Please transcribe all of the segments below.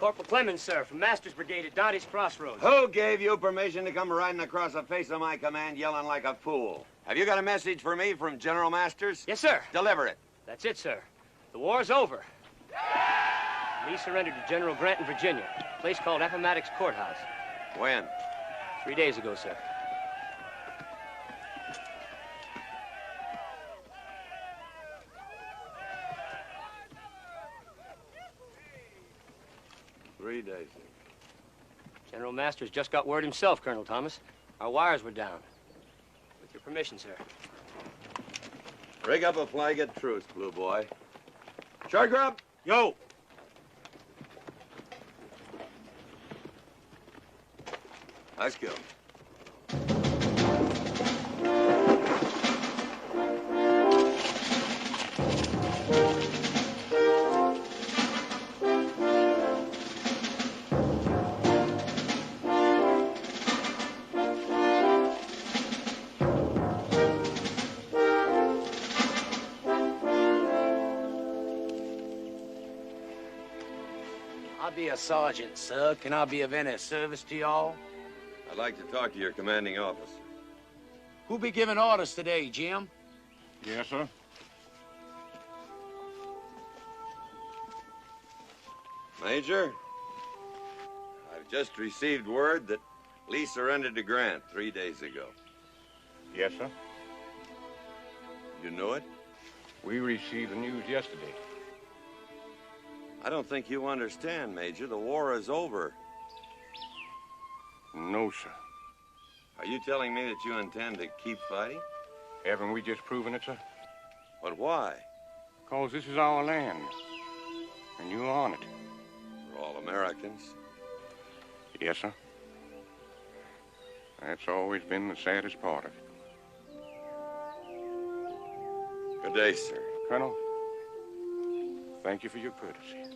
Corporal Clemens, sir, from Master's Brigade at Dante's Crossroads. Who gave you permission to come riding across the face of my command yelling like a fool? Have you got a message for me from General Masters? Yes, sir. Deliver it. That's it, sir. The war's over. Lee surrendered to General Grant in Virginia, a place called Appomattox Courthouse. When? 3 days ago, sir. General Masters just got word himself, Colonel Thomas. Our wires were down. With your permission, sir. Rig up a flag of truce, Blue Boy. Short grub. Yo! Let's go. I'll be a sergeant, sir. Can I be of any service to y'all? I'd like to talk to your commanding officer. Who be giving orders today, Jim? Yes, sir. Major, I've just received word that Lee surrendered to Grant 3 days ago. Yes, sir. You knew it? We received the news yesterday. I don't think you understand, Major. The war is over. No, sir. Are you telling me that you intend to keep fighting? Haven't we just proven it, sir? But why? Because this is our land, and you're on it. We're all Americans. Yes, sir. That's always been the saddest part of it. Good day, sir. Colonel, thank you for your courtesy.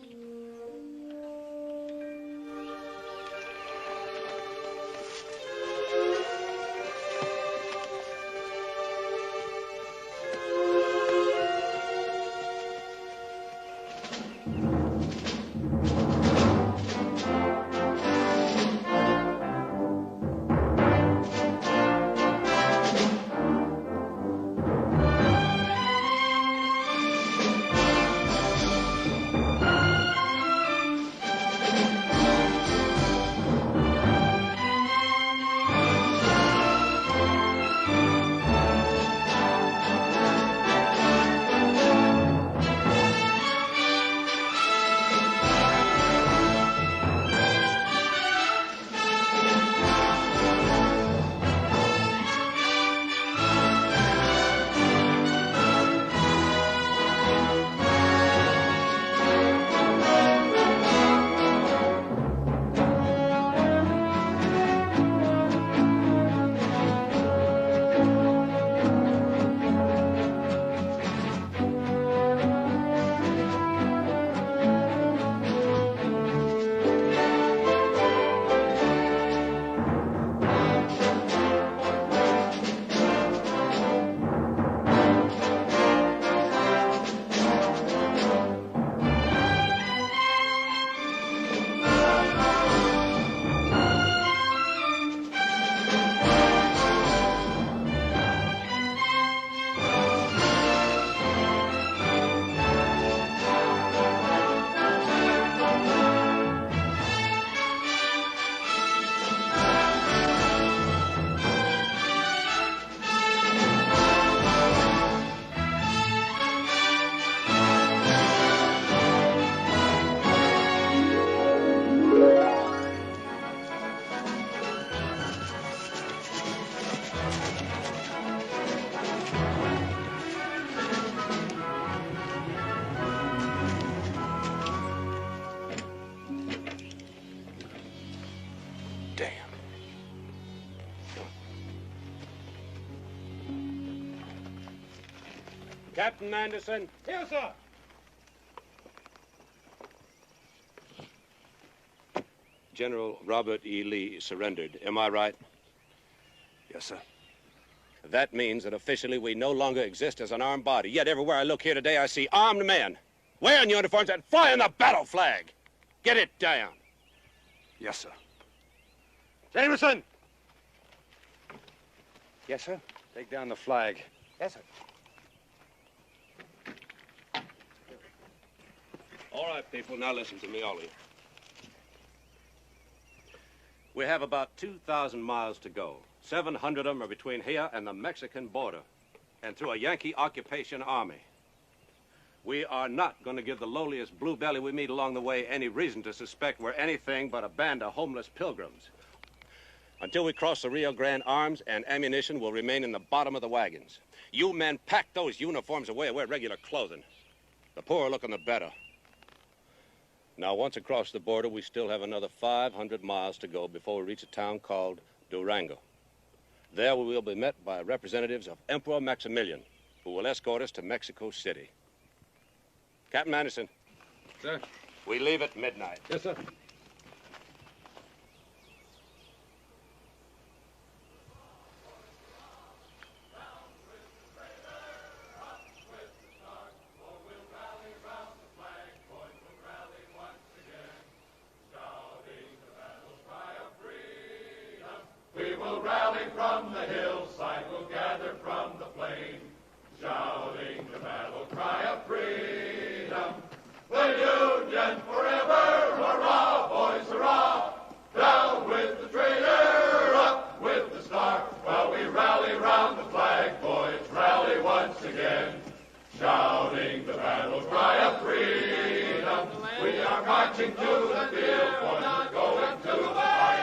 Captain Anderson. Here, sir. General Robert E. Lee surrendered. Am I right? Yes, sir. That means that officially we no longer exist as an armed body. Yet everywhere I look here today, I see armed men wearing uniforms and flying the battle flag. Get it down. Yes, sir. Jameson! Yes, sir. Take down the flag. Yes, sir. All right, people, now listen to me, all of you. We have about 2,000 miles to go. 700 of them are between here and the Mexican border, and through a Yankee occupation army. We are not going to give the lowliest blue belly we meet along the way any reason to suspect we're anything but a band of homeless pilgrims. Until we cross the Rio Grande, arms and ammunition will remain in the bottom of the wagons. You men pack those uniforms away and wear regular clothing. The poorer looking, the better. Now, once across the border, we still have another 500 miles to go before we reach a town called Durango. There we will be met by representatives of Emperor Maximilian, who will escort us to Mexico City. Captain Anderson. Sir? We leave at midnight. Yes, sir. We will rally from the hillside, we'll gather from the plain, shouting the battle cry of freedom. The Union forever, hurrah, boys, hurrah! Down with the traitor, up with the star, while we rally round the flag, boys, rally once again, shouting the battle cry of freedom. We are marching to the field, boys, we're going to the fight.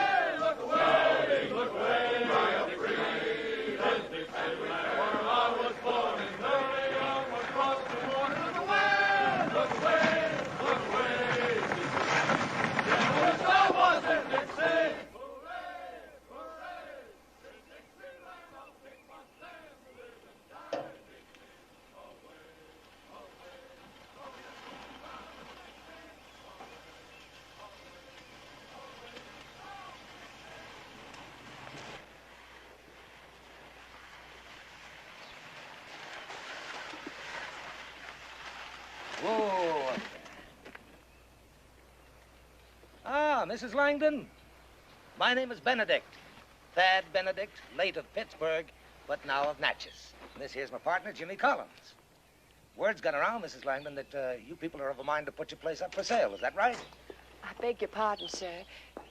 Whoa. Ah, Mrs. Langdon. My name is Benedict. Thad Benedict, late of Pittsburgh, but now of Natchez. And this here's my partner, Jimmy Collins. Word's got around, Mrs. Langdon, that you people are of a mind to put your place up for sale. Is that right? I beg your pardon, sir,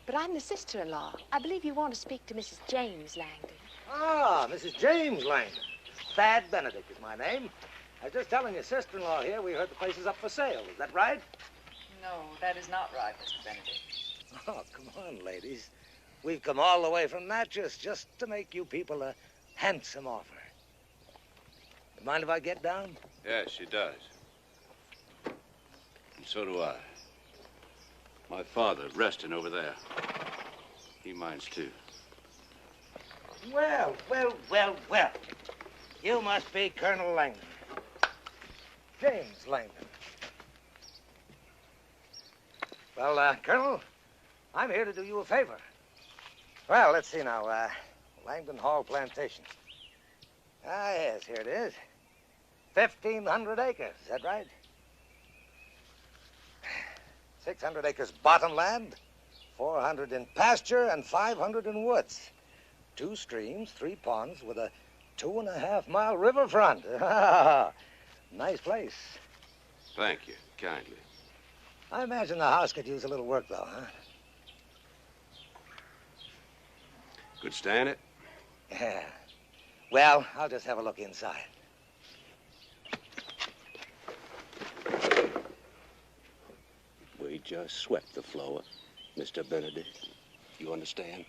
but I'm the sister-in-law. I believe you want to speak to Mrs. James Langdon. Ah, Mrs. James Langdon. Thad Benedict is my name. I was just telling your sister-in-law here we heard the place is up for sale. Is that right? No, that is not right, Mr. Benedict. Oh, come on, ladies. We've come all the way from Natchez just to make you people a handsome offer. You mind if I get down? Yes, she does. And so do I. My father, resting over there. He minds, too. Well. You must be Colonel Langdon. James Langdon. Well, Colonel, I'm here to do you a favor. Well, let's see now. Langdon Hall Plantation. Ah, yes, here it is. 1,500 acres, is that right? 600 acres bottomland, 400 in pasture, and 500 in woods. 2 streams, 3 ponds, with a 2.5-mile riverfront. Nice place. Thank you, kindly. I imagine the house could use a little work, though, huh? Could stand it. Yeah. Well, I'll just have a look inside. We just swept the floor, Mr. Benedict. You understand?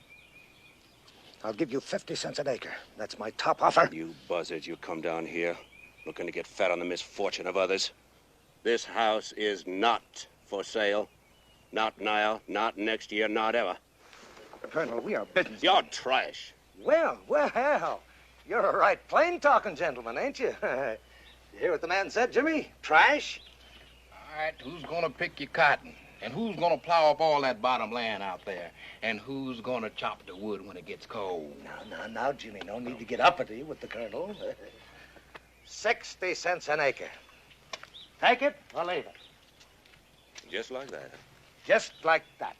I'll give you 50 cents an acre. That's my top offer. You buzzards, you come down here looking to get fat on the misfortune of others. This house is not for sale. Not now, not next year, not ever. Colonel, we are business. You're trash. Well, you're a right plain-talking gentleman, ain't you? You hear what the man said, Jimmy? Trash? All right, who's gonna pick your cotton? And who's gonna plow up all that bottom land out there? And who's gonna chop the wood when it gets cold? Now, Jimmy, no need to get uppity with the Colonel. 60 cents an acre. Take it or leave it. Just like that. Just like that.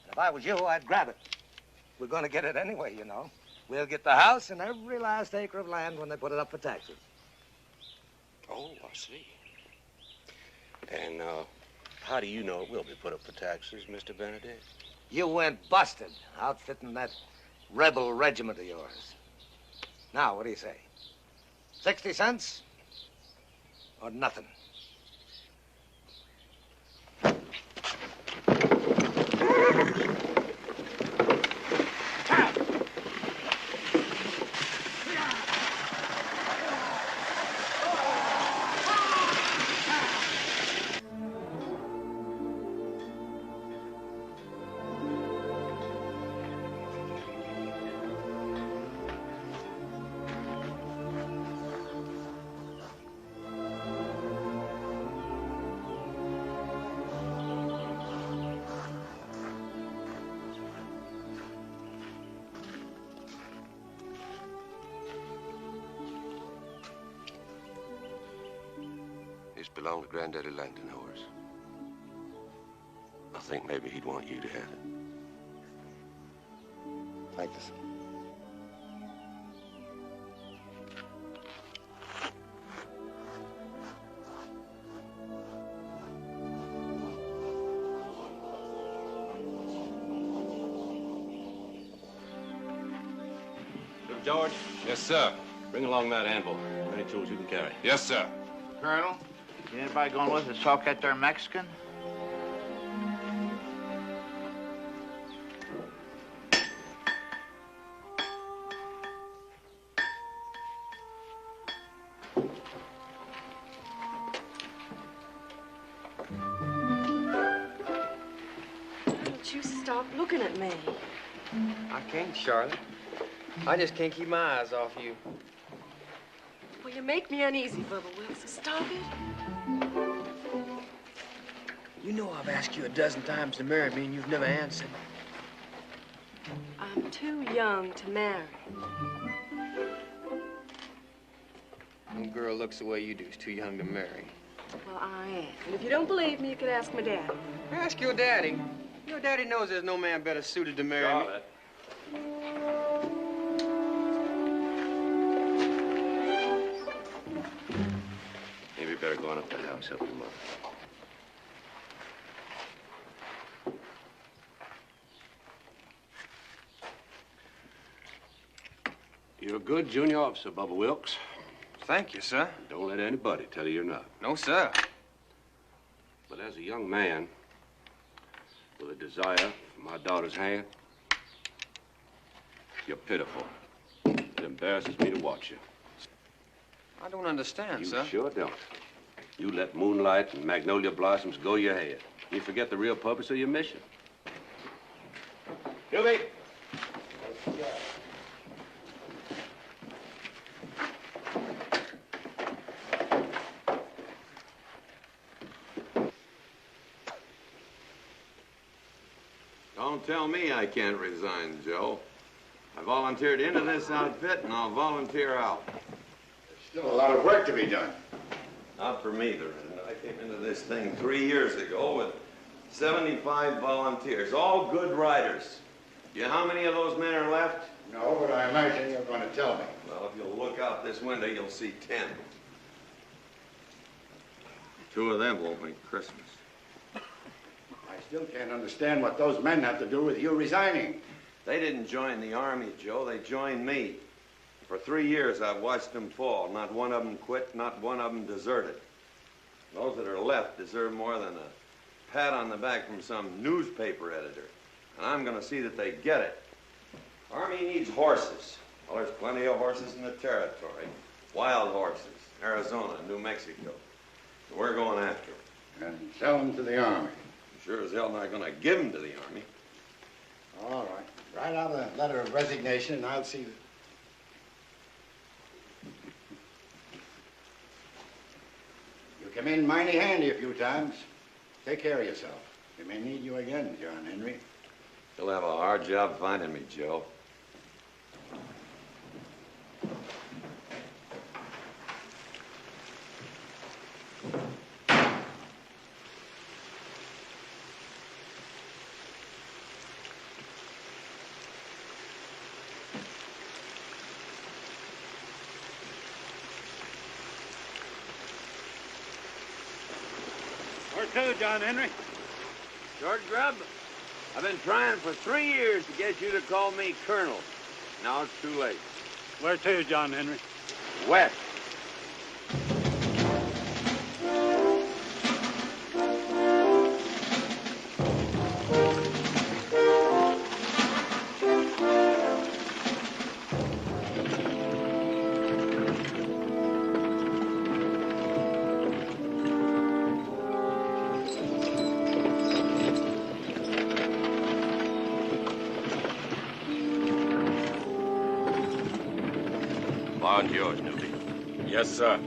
And if I was you, I'd grab it. We're going to get it anyway, you know. We'll get the house and every last acre of land when they put it up for taxes. Oh, I see. And, how do you know it will be put up for taxes, Mr. Benedict? You went busted outfitting that rebel regiment of yours. Now, what do you say? 60 cents or nothing? This belonged to Granddaddy Langdon, Horace. I think maybe he'd want you to have it. Thank you, sir. Look, George. Yes, sir. Bring along that anvil. Any tools you can carry. Yes, sir. Colonel, anybody going with us talk that there Mexican? Don't you stop looking at me. I can't, Charlotte. I just can't keep my eyes off you. Well, you make me uneasy, Bubba Wilkes. So stop it. You know I've asked you a dozen times to marry me, and you've never answered. I'm too young to marry. No girl looks the way you do is too young to marry. Well, I am. And if you don't believe me, you could ask my daddy. Ask your daddy. Your daddy knows there's no man better suited to marry me. Charlotte. Maybe you better go on up to the house, help your mother. You're a good junior officer, Bubba Wilkes. Thank you, sir. Don't let anybody tell you you're not. No, sir. But as a young man with a desire for my daughter's hand, you're pitiful. It embarrasses me to watch you. I don't understand, You sir. sure don't. You let moonlight and magnolia blossoms go your head. You forget the real purpose of your mission. Gilby! Don't tell me I can't resign, Joe. I volunteered into this outfit, and I'll volunteer out. There's still a lot of work to be done. Not for me, there isn't. I came into this thing 3 years ago with 75 volunteers, all good riders. You know how many of those men are left? No, but I imagine you're going to tell me. Well, if you'll look out this window, you'll see 10. 2 of them won't make Christmas. I still can't understand what those men have to do with you resigning. They didn't join the Army, Joe. They joined me. For 3 years, I've watched them fall. Not one of them quit, not one of them deserted. Those that are left deserve more than a pat on the back from some newspaper editor. And I'm going to see that they get it. Army needs horses. Well, there's plenty of horses in the territory. Wild horses. Arizona, New Mexico. So we're going after them. And sell them to the Army. Sure as hell not going to give them to the Army. All right. Write out a letter of resignation, and I'll see that. You come in mighty handy a few times. Take care of yourself. They may need you again, John Henry. You'll have a hard job finding me, Joe. to, John Henry? Short grub, I've been trying for 3 years to get you to call me Colonel. Now it's too late. Where to, John Henry? West. Bond's yours, Newbie. Yes, sir.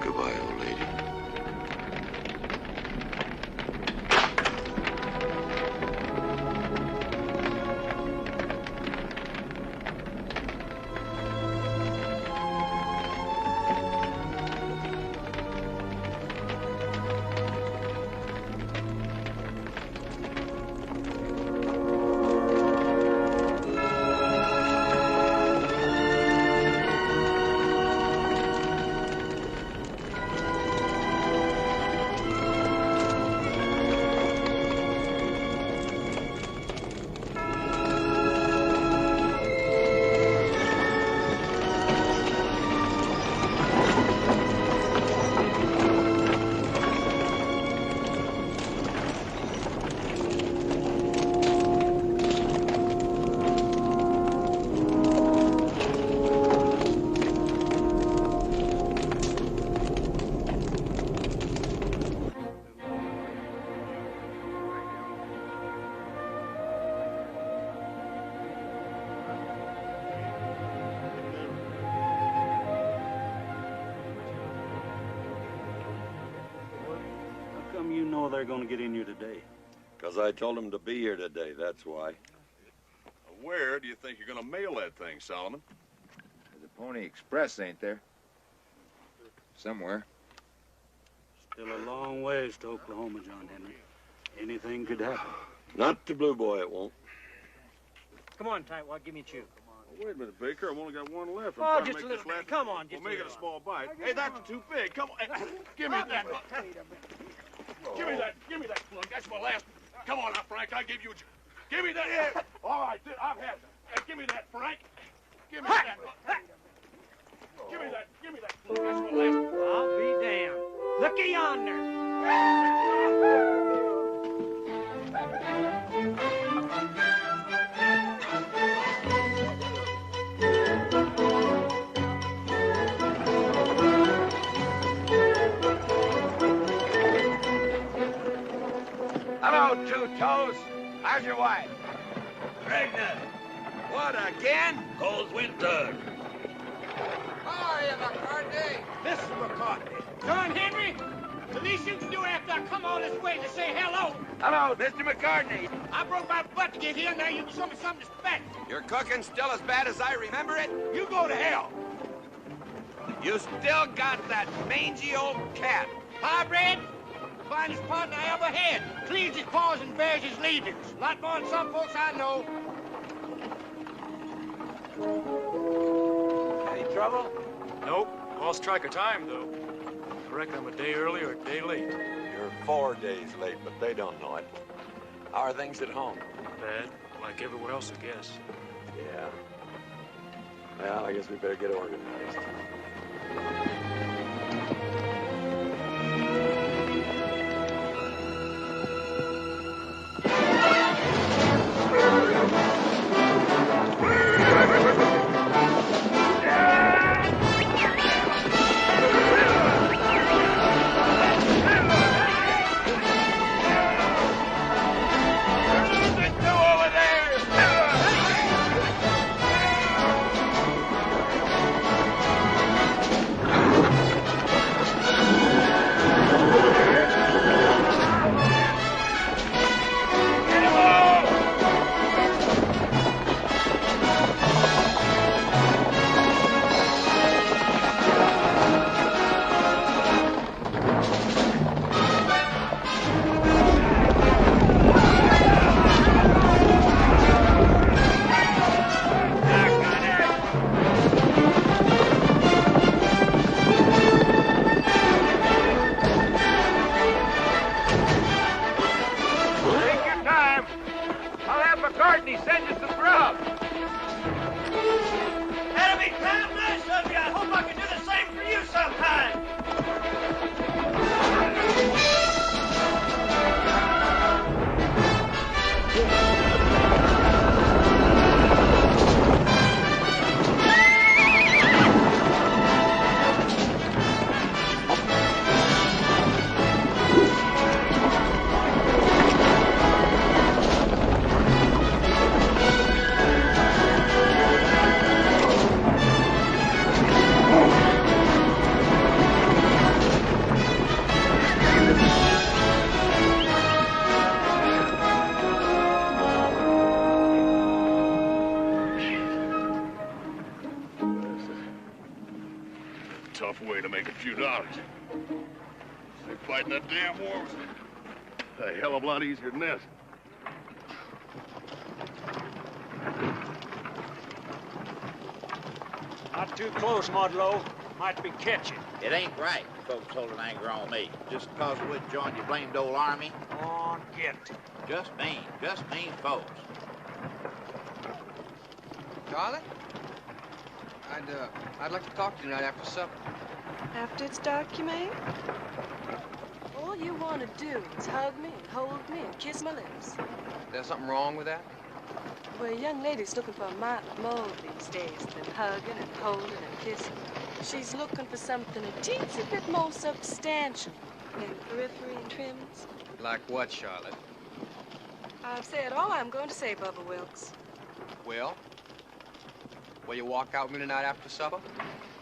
Goodbye, old lady. How come you know they're going to get in here today? Because I told him to be here today, that's why. Where do you think you're going to mail that thing, Solomon? There's a Pony Express, ain't there? Somewhere. Still a long ways to Oklahoma, John Henry. Anything could happen. Not to Blue Boy, it won't. Come on, Tightwad, give me a chew. Oh, wait a minute, Baker. I've only got one left. Oh, I'm trying just to a make little this bit. Come on, just We'll make a it a little. small bite. Hey, that's too big. Come on. Hey, give me that. Give me that. Give me that plug. That's my last. Come on now, Frank. I give you. Give me that. Yeah. All right, I've had that. Hey, give me that, Frank. Give me that. Give me that. Give me that plug. That's my last. I'll be damned. Looky yonder. Hello, Two Toes. How's your wife? Pregnant. What, again? Cold winter. How are you, McCartney? Mrs. McCartney. John Henry, the least you can do after I come all this way is to say hello. Hello, Mr. McCartney. I broke my butt to get here. Now you can show me some respect. Your cooking's still as bad as I remember it? You go to hell. You still got that mangy old cat. Hybrid, the finest partner I ever had. Cleans his paws and bears his leavings. A lot more than some folks I know. Any trouble? Nope. All striker time, though. I reckon I'm a day early or a day late. You're 4 days late, but they don't know it. How are things at home? Bad, like everywhere else, I guess. Yeah. Well, I guess we better get organized. tough way to make a few dollars. Say, fighting that damn war was a hell of a lot easier than this. Not too close, Mudlow. Might be catching. It ain't right, folks holding anger on me. Just because I wouldn't join your blamed old army. On, get. Just mean folks. Charlie? I'd like to talk to you tonight after supper. After it's dark, you mean? All you want to do is hug me and hold me and kiss my lips. There's something wrong with that? Well, a young lady's looking for a mite more these days than hugging and holding and kissing. She's looking for something a teensy bit more substantial than periphery and trims. Like what, Charlotte? I've said all I'm going to say, Bubba Wilkes. Well, will you walk out with me tonight after supper?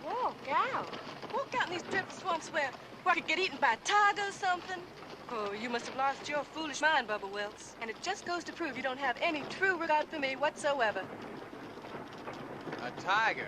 Walk out? Walk out in these drift swamps where I could get eaten by a tiger or something? Oh, you must have lost your foolish mind, Bubba Wilkes. And it just goes to prove you don't have any true regard for me whatsoever. A tiger?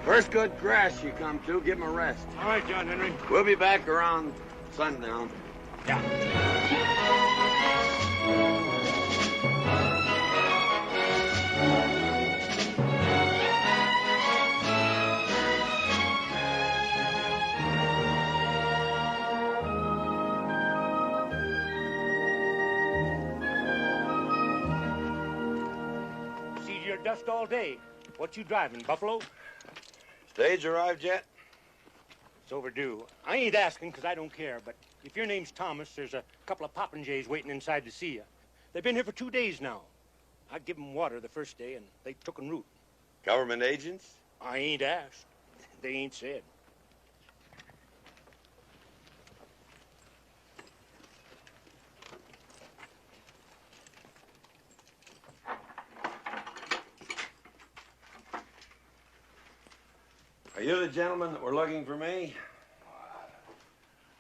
First good grass you come to, give 'em a rest. All right, John Henry. We'll be back around sundown. Yeah. See your dust all day. What you driving, Buffalo? Stage arrived yet? It's overdue. I ain't asking because I don't care, but if your name's Thomas, there's a couple of popinjays waiting inside to see you. They've been here for 2 days now. I give them water the first day, and they took en route. Government agents? I ain't asked. They ain't said. Are you the gentleman that were looking for me?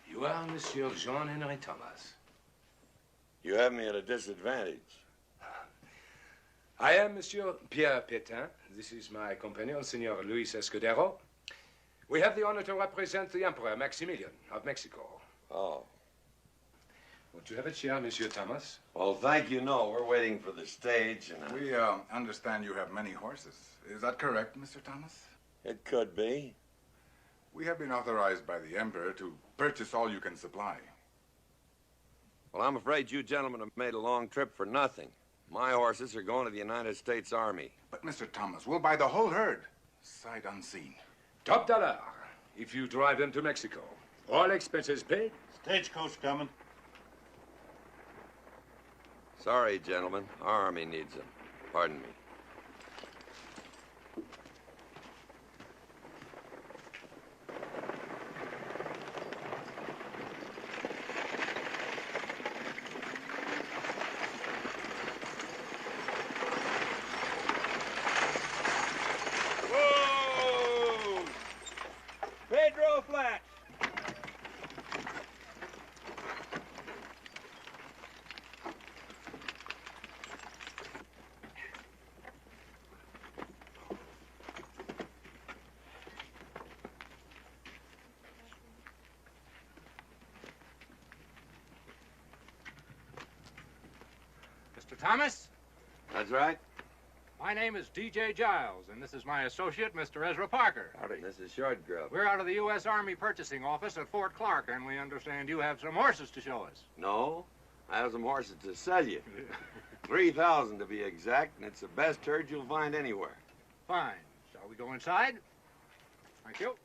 You are Monsieur Jean-Henri Thomas. You have me at a disadvantage. I am Monsieur Pierre Pétain. This is my companion, Senor Luis Escudero. We have the honor to represent the Emperor Maximilian of Mexico. Oh. Won't you have a chair, Monsieur Thomas? Well, thank you. No, we're waiting for the stage, and We understand you have many horses. Is that correct, Mr. Thomas? It could be. We have been authorized by the Emperor to purchase all you can supply. Well, I'm afraid you gentlemen have made a long trip for nothing. My horses are going to the United States Army. But, Mr. Thomas, we'll buy the whole herd, sight unseen. Top dollar, if you drive them to Mexico. All expenses paid. Stagecoach coming. Sorry, gentlemen. Our army needs them. Pardon me. Whoa! Pedro Flat. Mr. Thomas? That's right. My name is D.J. Giles, and this is my associate, Mr. Ezra Parker. Howdy. This is Short Grub. We're out of the U.S. Army Purchasing Office at Fort Clark, and we understand you have some horses to show us. No, I have some horses to sell you. 3,000 to be exact, and it's the best herd you'll find anywhere. Fine. Shall we go inside? Thank you.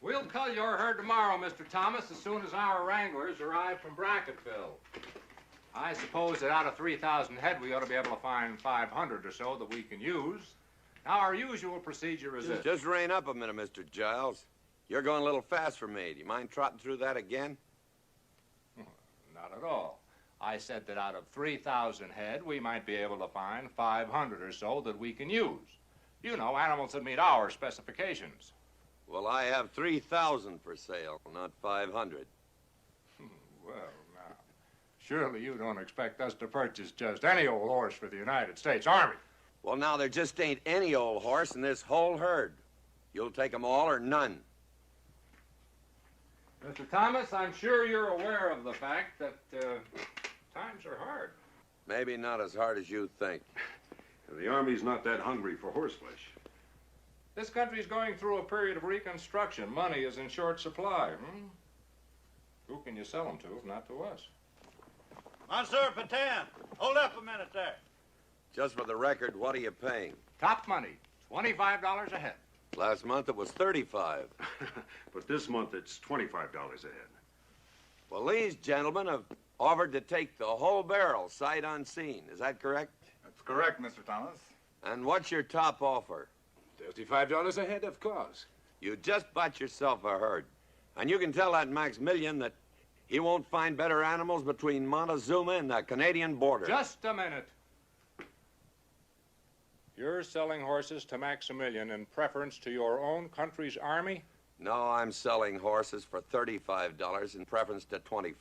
We'll cull your herd tomorrow, Mr. Thomas, as soon as our wranglers arrive from Brackettville. I suppose that out of 3,000 head, we ought to be able to find 500 or so that we can use. Now, our usual procedure is this. Just rein up a minute, Mr. Giles. You're going a little fast for me. Do you mind trotting through that again? Not at all. I said that out of 3,000 head, we might be able to find 500 or so that we can use. You know, animals that meet our specifications. Well, I have 3,000 for sale, not 500. Well, now, surely you don't expect us to purchase just any old horse for the United States Army. Well, now, there just ain't any old horse in this whole herd. You'll take them all or none. Mr. Thomas, I'm sure you're aware of the fact that times are hard. Maybe not as hard as you think. The Army's not that hungry for horseflesh. This country's going through a period of reconstruction. Money is in short supply. Who can you sell them to if not to us? Monsieur Petain, hold up a minute there. Just for the record, what are you paying? Top money, $25 a head. Last month it was 35. But this month it's $25 a head. Well, these gentlemen have offered to take the whole barrel, sight unseen. Is that correct? That's correct, Mr. Thomas. And what's your top offer? $35 a head, of course. You just bought yourself a herd. And you can tell that Maximilian that he won't find better animals between Montezuma and the Canadian border. Just a minute. You're selling horses to Maximilian in preference to your own country's army? No, I'm selling horses for $35 in preference to $25.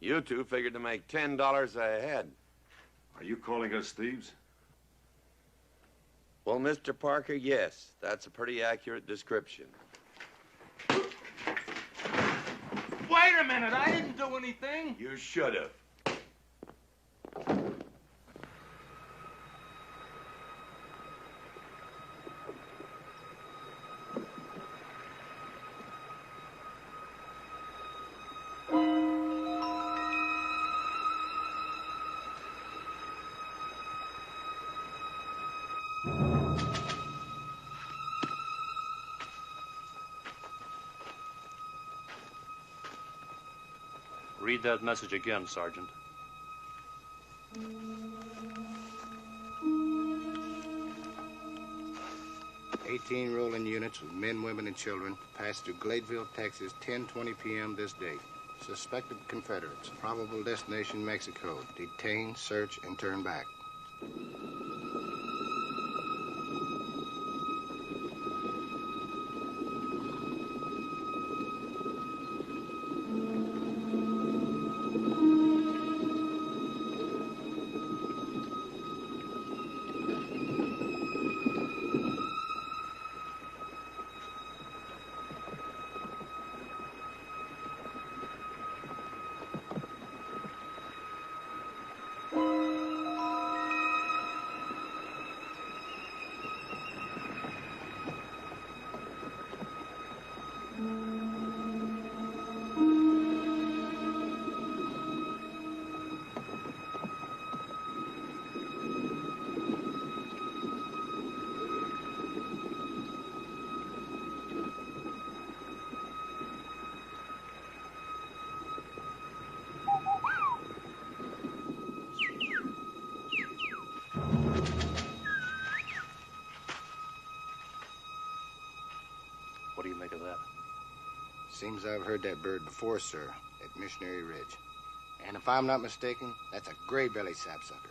You two figured to make $10 a head. Are you calling us thieves? Well, Mr. Parker, yes. That's a pretty accurate description. Wait a minute, I didn't do anything. You should have. Read that message again, Sergeant. "18 rolling units with men, women, and children passed through Gladeville, Texas, 10:20 p.m. this date. Suspected Confederates. Probable destination, Mexico. Detain, search, and turn back." What do you make of that? Seems I've heard that bird before, sir, at Missionary Ridge. And if I'm not mistaken, that's a gray-bellied sapsucker.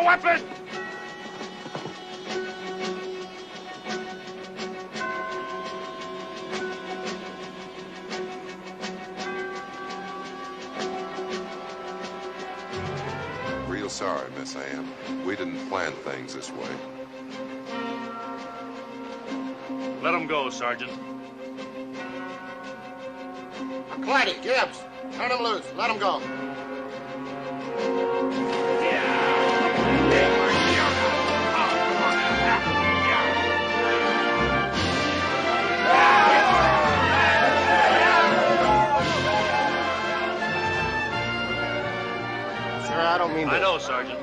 weapon! Real sorry, Miss Ann. We didn't plan things this way. Let him go, Sergeant. Clyde, Gibbs, turn him loose. Let him go. Sir, I don't mean to... I know, Sergeant.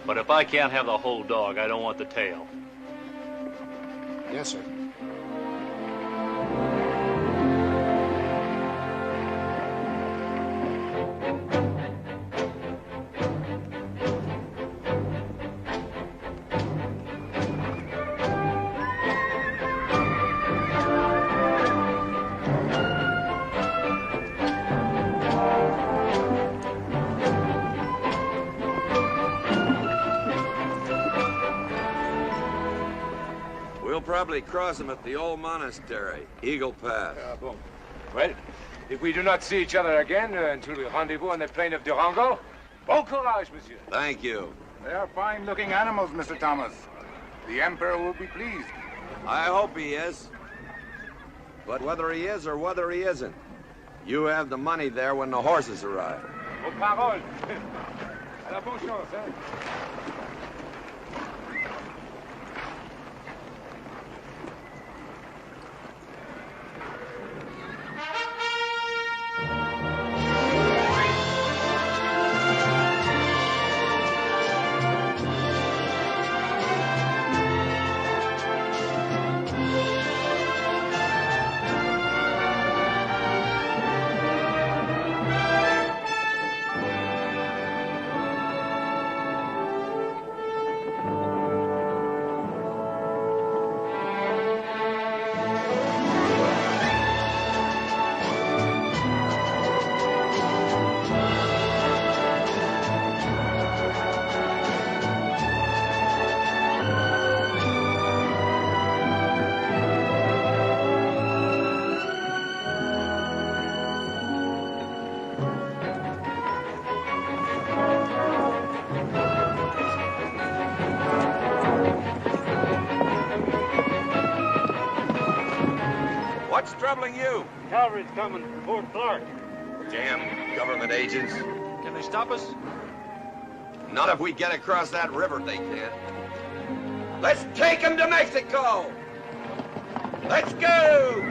But if I can't have the whole dog, I don't want the tail. Yes, sir. We'll probably cross them at the old monastery, Eagle Pass. Bon. Well, if we do not see each other again until we rendezvous on the plain of Durango, bon courage, monsieur. Thank you. They are fine-looking animals, Mr. Thomas. The Emperor will be pleased. I hope he is. But whether he is or whether he isn't, you have the money there when the horses arrive. Vos paroles. À la bonne chance, hein? What's troubling you? Cavalry's coming from Fort Clark. Damn government agents. Can they stop us? Not if we get across that river, they can't. Let's take them to Mexico! Let's go!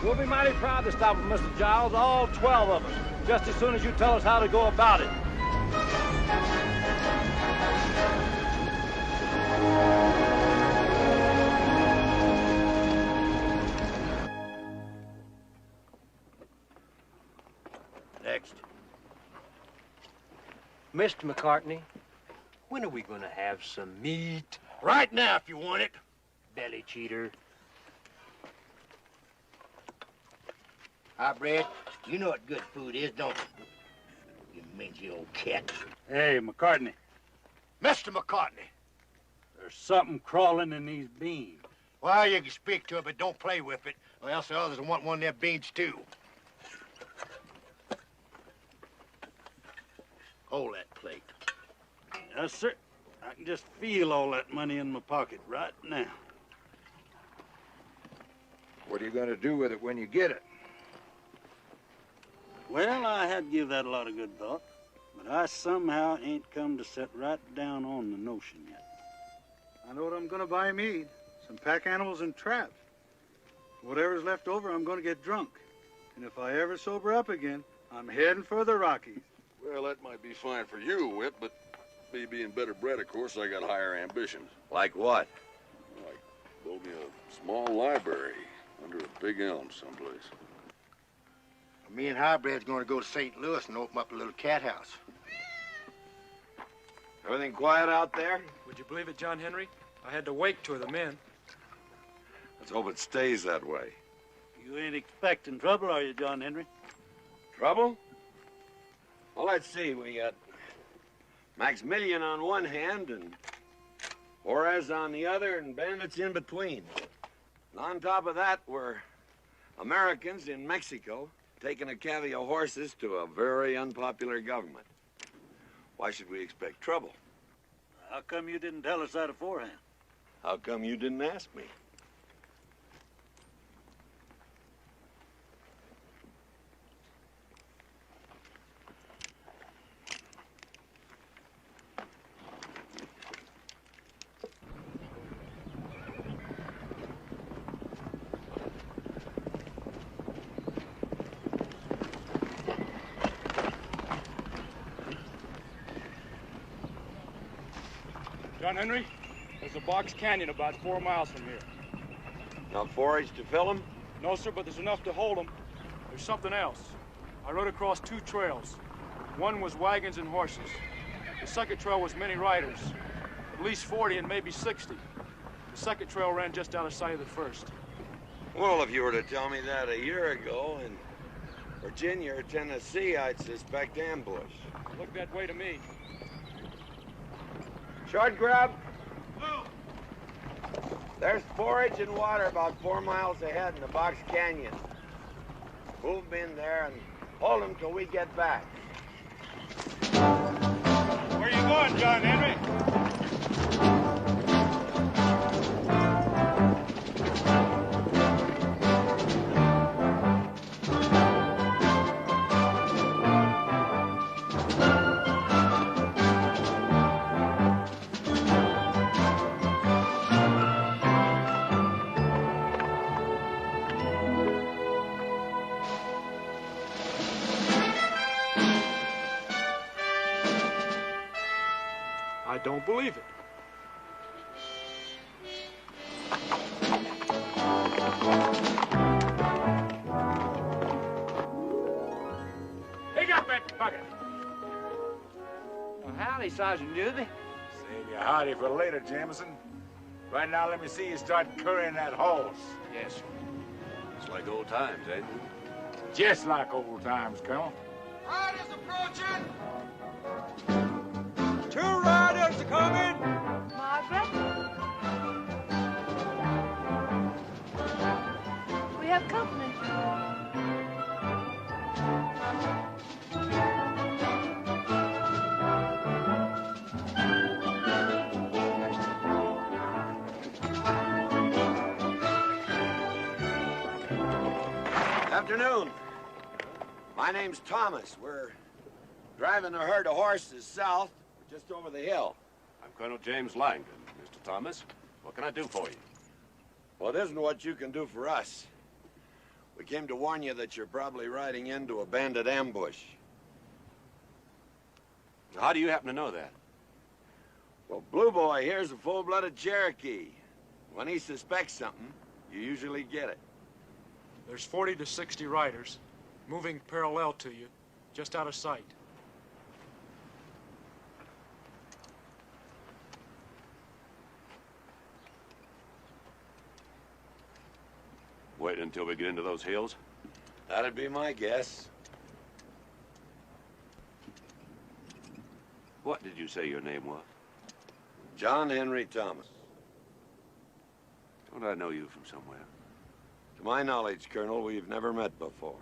We'll be mighty proud to stop with Mr. Giles, all 12 of us, just as soon as you tell us how to go about it. Next. Mr. McCartney, when are we going to have some meat? Right now, if you want it. Belly cheater. Hi, Brett. You know what good food is, don't you? You mangy old cat. Hey, McCartney. Mr. McCartney. There's something crawling in these beans. Well, you can speak to it, but don't play with it, or else the others will want one of their beans, too. Hold that plate. Yes, sir. I can just feel all that money in my pocket right now. What are you going to do with it when you get it? Well, I had to give that a lot of good thought, but I somehow ain't come to set right down on the notion yet. I know what I'm going to buy me. Some pack animals and traps. Whatever's left over, I'm going to get drunk. And if I ever sober up again, I'm heading for the Rockies. Well, that might be fine for you, Whip, but me being better bred, of course, I got higher ambitions. Like what? Like build me a small library under a big elm someplace. Me and Highbred's going to go to St. Louis and open up a little cat house. Everything quiet out there? Would you believe it, John Henry? I had to wake two of the men. Let's hope it stays that way. You ain't expecting trouble, are you, John Henry? Trouble? Well, let's see. We got Maximilian on one hand and Juarez on the other and bandits in between. And on top of that, we're Americans in Mexico taking a cavy of horses to a very unpopular government. Why should we expect trouble? How come you didn't tell us that beforehand? How come you didn't ask me? John Henry, there's a box canyon about 4 miles from here. Enough forage to fill them? No, sir, but there's enough to hold them. There's something else. I rode across 2 trails. One was wagons and horses. The second trail was many riders, at least 40 and maybe 60. The second trail ran just out of sight of the first. Well, if you were to tell me that a year ago in Virginia or Tennessee, I'd suspect ambush. Looked that way to me. Short grub. There's forage and water about 4 miles ahead in the Box Canyon. Move them in there and hold them till we get back. Where are you going, John Henry? I don't believe it. Pick up that bucket. Well, howdy, Sergeant Newby. Save your howdy for later, Jameson. Right now, let me see you start currying that horse. Yes, sir. It's like old times, ain't it? Just like old times, Colonel. Riders approaching! 2 riders are coming! Margaret? We have company. Afternoon. My name's Thomas. We're driving a herd of horses south, just over the hill. I'm Colonel James Langdon, Mr. Thomas. What can I do for you? Well, it isn't what you can do for us. We came to warn you that you're probably riding into a bandit ambush. How do you happen to know that? Well, Blue Boy here's a full-blooded Cherokee. When he suspects something, you usually get it. There's 40 to 60 riders moving parallel to you, just out of sight. Wait until we get into those hills? That'd be my guess. What did you say your name was? John Henry Thomas. Don't I know you from somewhere? To my knowledge, Colonel, we've never met before.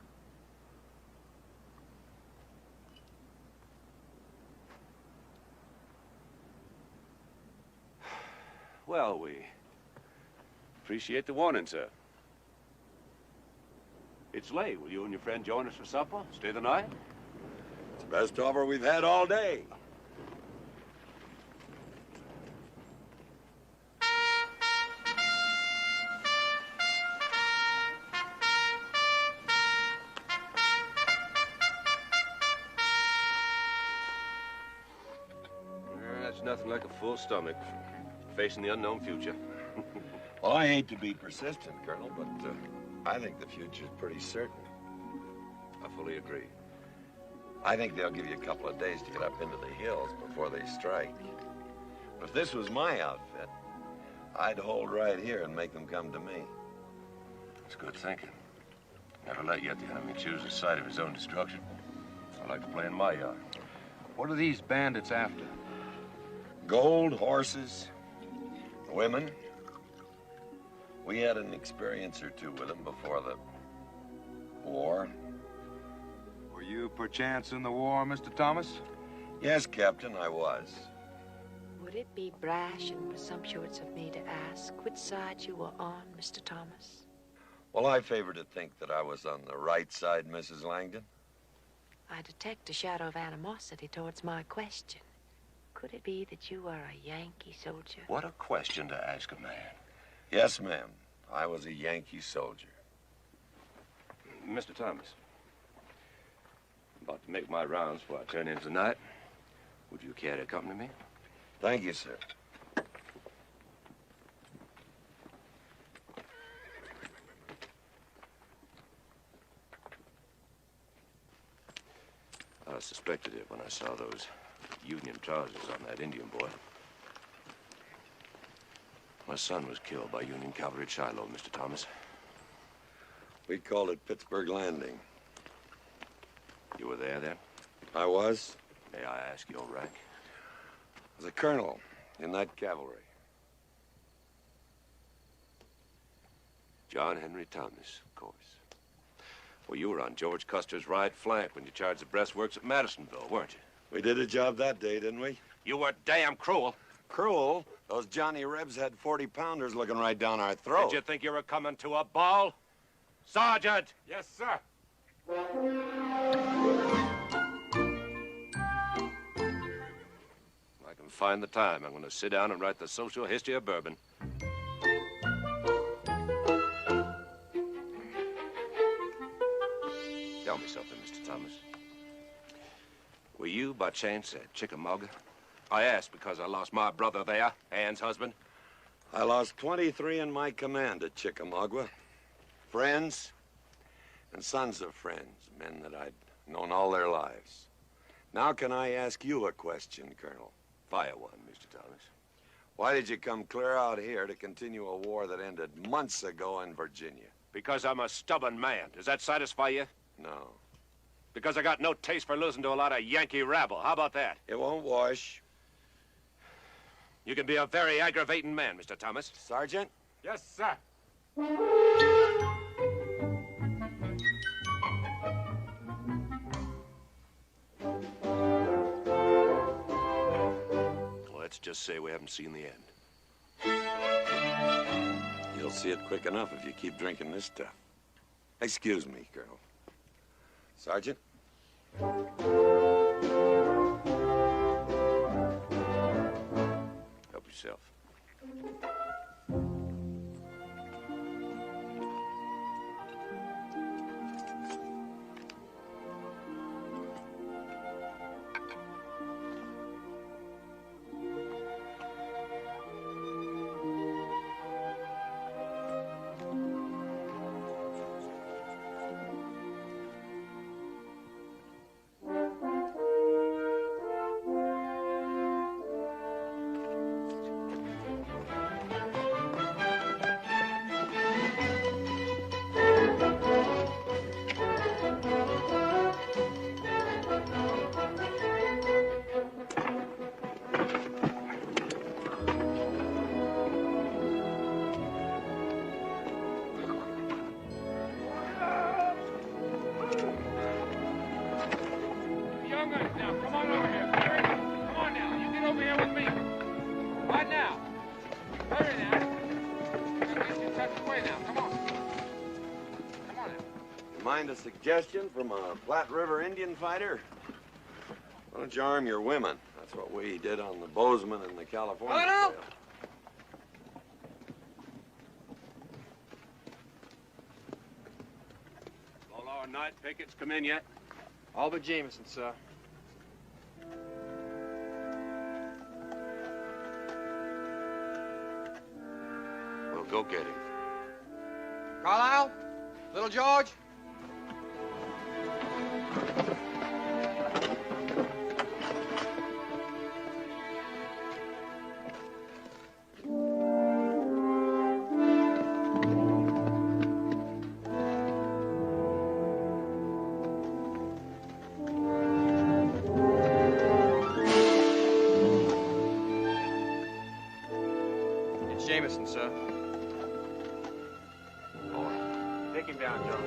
Well, we appreciate the warning, sir. It's late. Will you and your friend join us for supper? Stay the night? It's the best offer we've had all day. That's nothing like a full stomach facing the unknown future. Well, I hate to be persistent, Colonel, but I think the future's pretty certain. I fully agree. I think they'll give you a couple of days to get up into the hills before they strike. But if this was my outfit, I'd hold right here and make them come to me. That's good thinking. Never let yet the enemy choose the site of his own destruction. I like to play in my yard. What are these bandits after? Gold, horses, women. We had an experience or two with them before the war. Were you perchance in the war, Mr. Thomas? Yes, Captain, I was. Would it be brash and presumptuous of me to ask which side you were on, Mr. Thomas? Well, I favor to think that I was on the right side, Mrs. Langdon. I detect a shadow of animosity towards my question. Could it be that you are a Yankee soldier? What a question to ask a man. Yes, ma'am. I was a Yankee soldier. Mr. Thomas, I'm about to make my rounds before I turn in tonight. Would you care to accompany me? Thank you, sir. I suspected it when I saw those Union trousers on that Indian boy. My son was killed by Union cavalry at Shiloh, Mr. Thomas. We called it Pittsburgh Landing. You were there then? I was. May I ask your rank? I was a colonel in that cavalry. John Henry Thomas, of course. Well, you were on George Custer's right flank when you charged the breastworks at Madisonville, weren't you? We did a job that day, didn't we? You were damn cruel. Cruel? Those Johnny Rebs had 40-pounders looking right down our throat. Did you think you were coming to a ball? Sergeant! Yes, sir. I can find the time. I'm going to sit down and write the social history of bourbon. Tell me something, Mr. Thomas. Were you, by chance, at Chickamauga? I asked because I lost my brother there, Ann's husband. I lost 23 in my command at Chickamauga. Friends and sons of friends, men that I'd known all their lives. Now can I ask you a question, Colonel? Fire one, Mr. Thomas. Why did you come clear out here to continue a war that ended months ago in Virginia? Because I'm a stubborn man. Does that satisfy you? No. Because I got no taste for losing to a lot of Yankee rabble. How about that? It won't wash. You can be a very aggravating man, Mr. Thomas. Sergeant? Yes, sir. Let's just say we haven't seen the end. You'll see it quick enough if you keep drinking this stuff. Excuse me, Colonel. Sergeant? Help yourself. Mind a suggestion from a Platte River Indian fighter? Why don't you arm your women? That's what we did on the Bozeman and the California Oh, no. Trail. All our night pickets come in yet? All but Jameson, sir. We'll go get him. Carlisle? Little George? It's Jameson, sir. Take him down, John.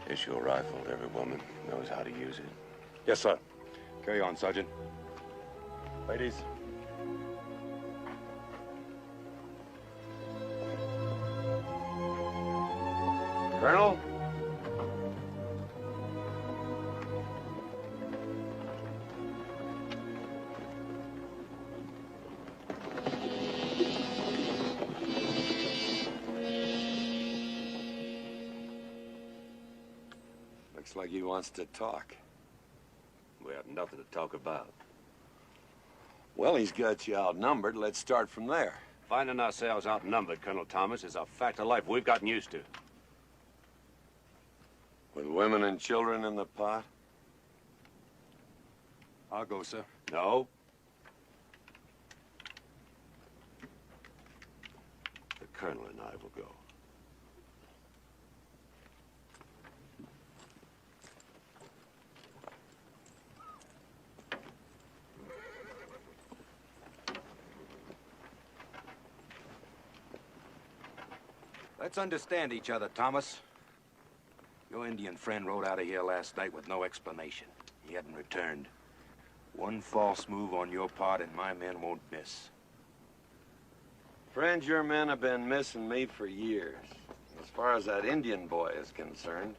Issue a rifle to every woman who knows how to use it. Yes, sir. Carry on, Sergeant. Ladies. Colonel? Looks like he wants to talk. We have nothing to talk about. Well, he's got you outnumbered. Let's start from there. Finding ourselves outnumbered, Colonel Thomas, is a fact of life we've gotten used to. With women and children in the pot? I'll go, sir. No. The Colonel and I will go. Let's understand each other, Thomas. Your Indian friend rode out of here last night with no explanation. He hadn't returned. One false move on your part and my men won't miss. Friend, your men have been missing me for years. As far as that Indian boy is concerned,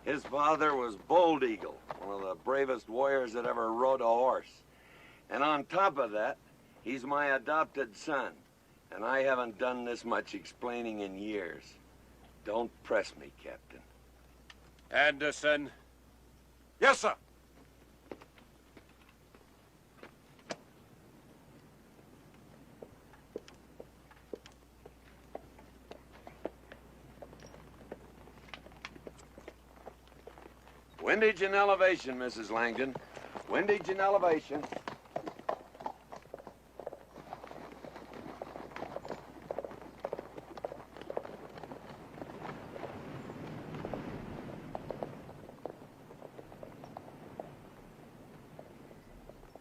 his father was Bold Eagle, one of the bravest warriors that ever rode a horse. And on top of that, he's my adopted son. And I haven't done this much explaining in years. Don't press me, Captain. Anderson. Yes, sir. Windage and elevation, Mrs. Langdon. Windage and elevation.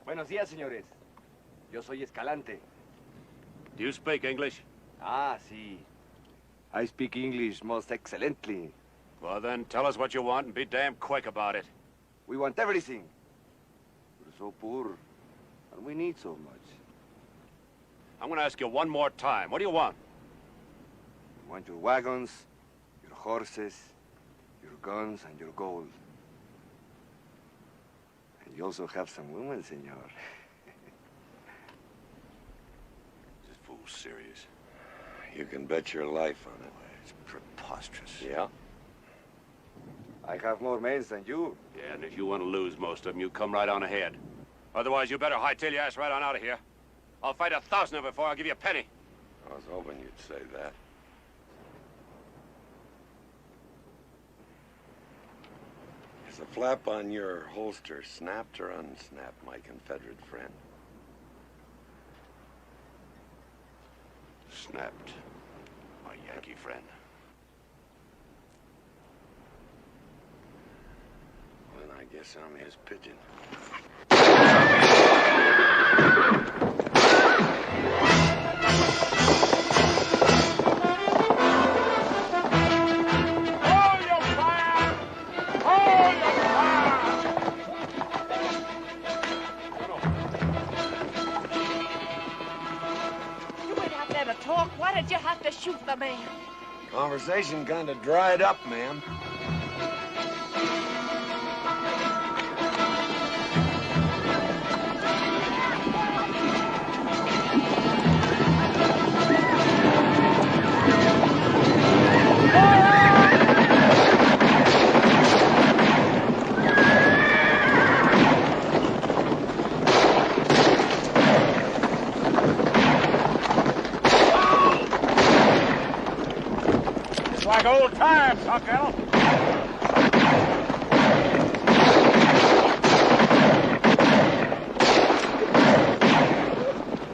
Buenos días, señores. Yo soy Escalante. Do you speak English? Ah, sí. I speak English most excellently. Well, then, tell us what you want and be damn quick about it. We want everything. We're so poor, and we need so much. I'm going to ask you one more time. What do you want? We want your wagons, your horses, your guns, and your gold. And you also have some women, senor. This fool's serious. You can bet your life on it. It's preposterous. Yeah? I have more men than you. Yeah, and if you want to lose most of them, you come right on ahead. Otherwise, you better hightail your ass right on out of here. I'll fight 1,000 of them before I'll give you a penny. I was hoping you'd say that. Is the flap on your holster snapped or unsnapped, my Confederate friend? Snapped, my Yankee friend. Then I guess I'm his pigeon. shoot my man. Conversation kind of dried up, ma'am. Like old times, huh, Colonel?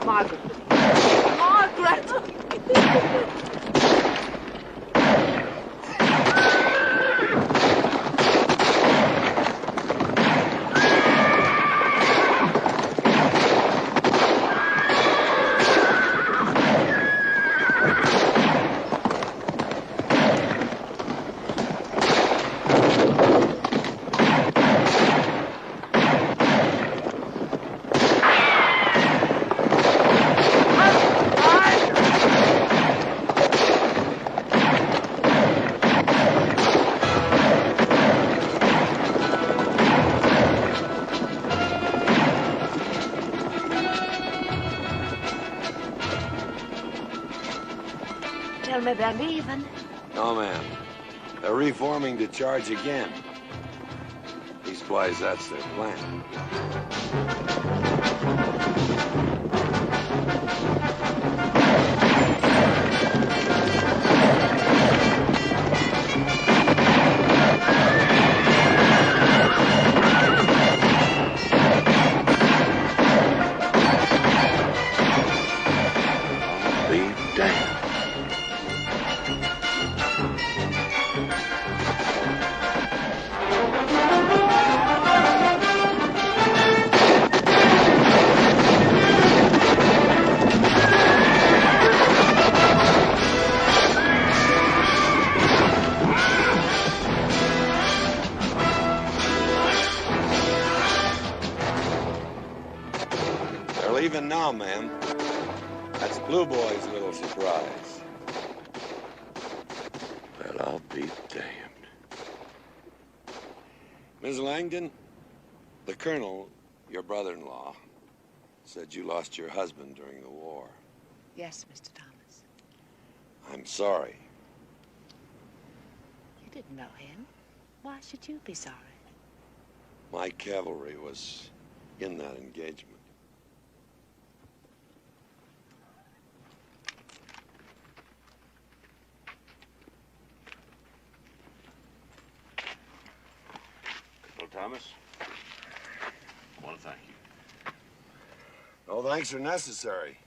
Margaret. Margaret! Tell me they're leaving. No, ma'am. They're reforming to charge again. Leastwise, that's their plan. Be damned. They're leaving now, ma'am. That's Blue Boy's little surprise. Well, I'll be damned. Ms. Langdon, the colonel, your brother-in-law, said you lost your husband during the war. Yes, Mr. Thomas. I'm sorry. You didn't know him. Why should you be sorry? My cavalry was in that engagement. Thomas, I want to thank you. No thanks are necessary.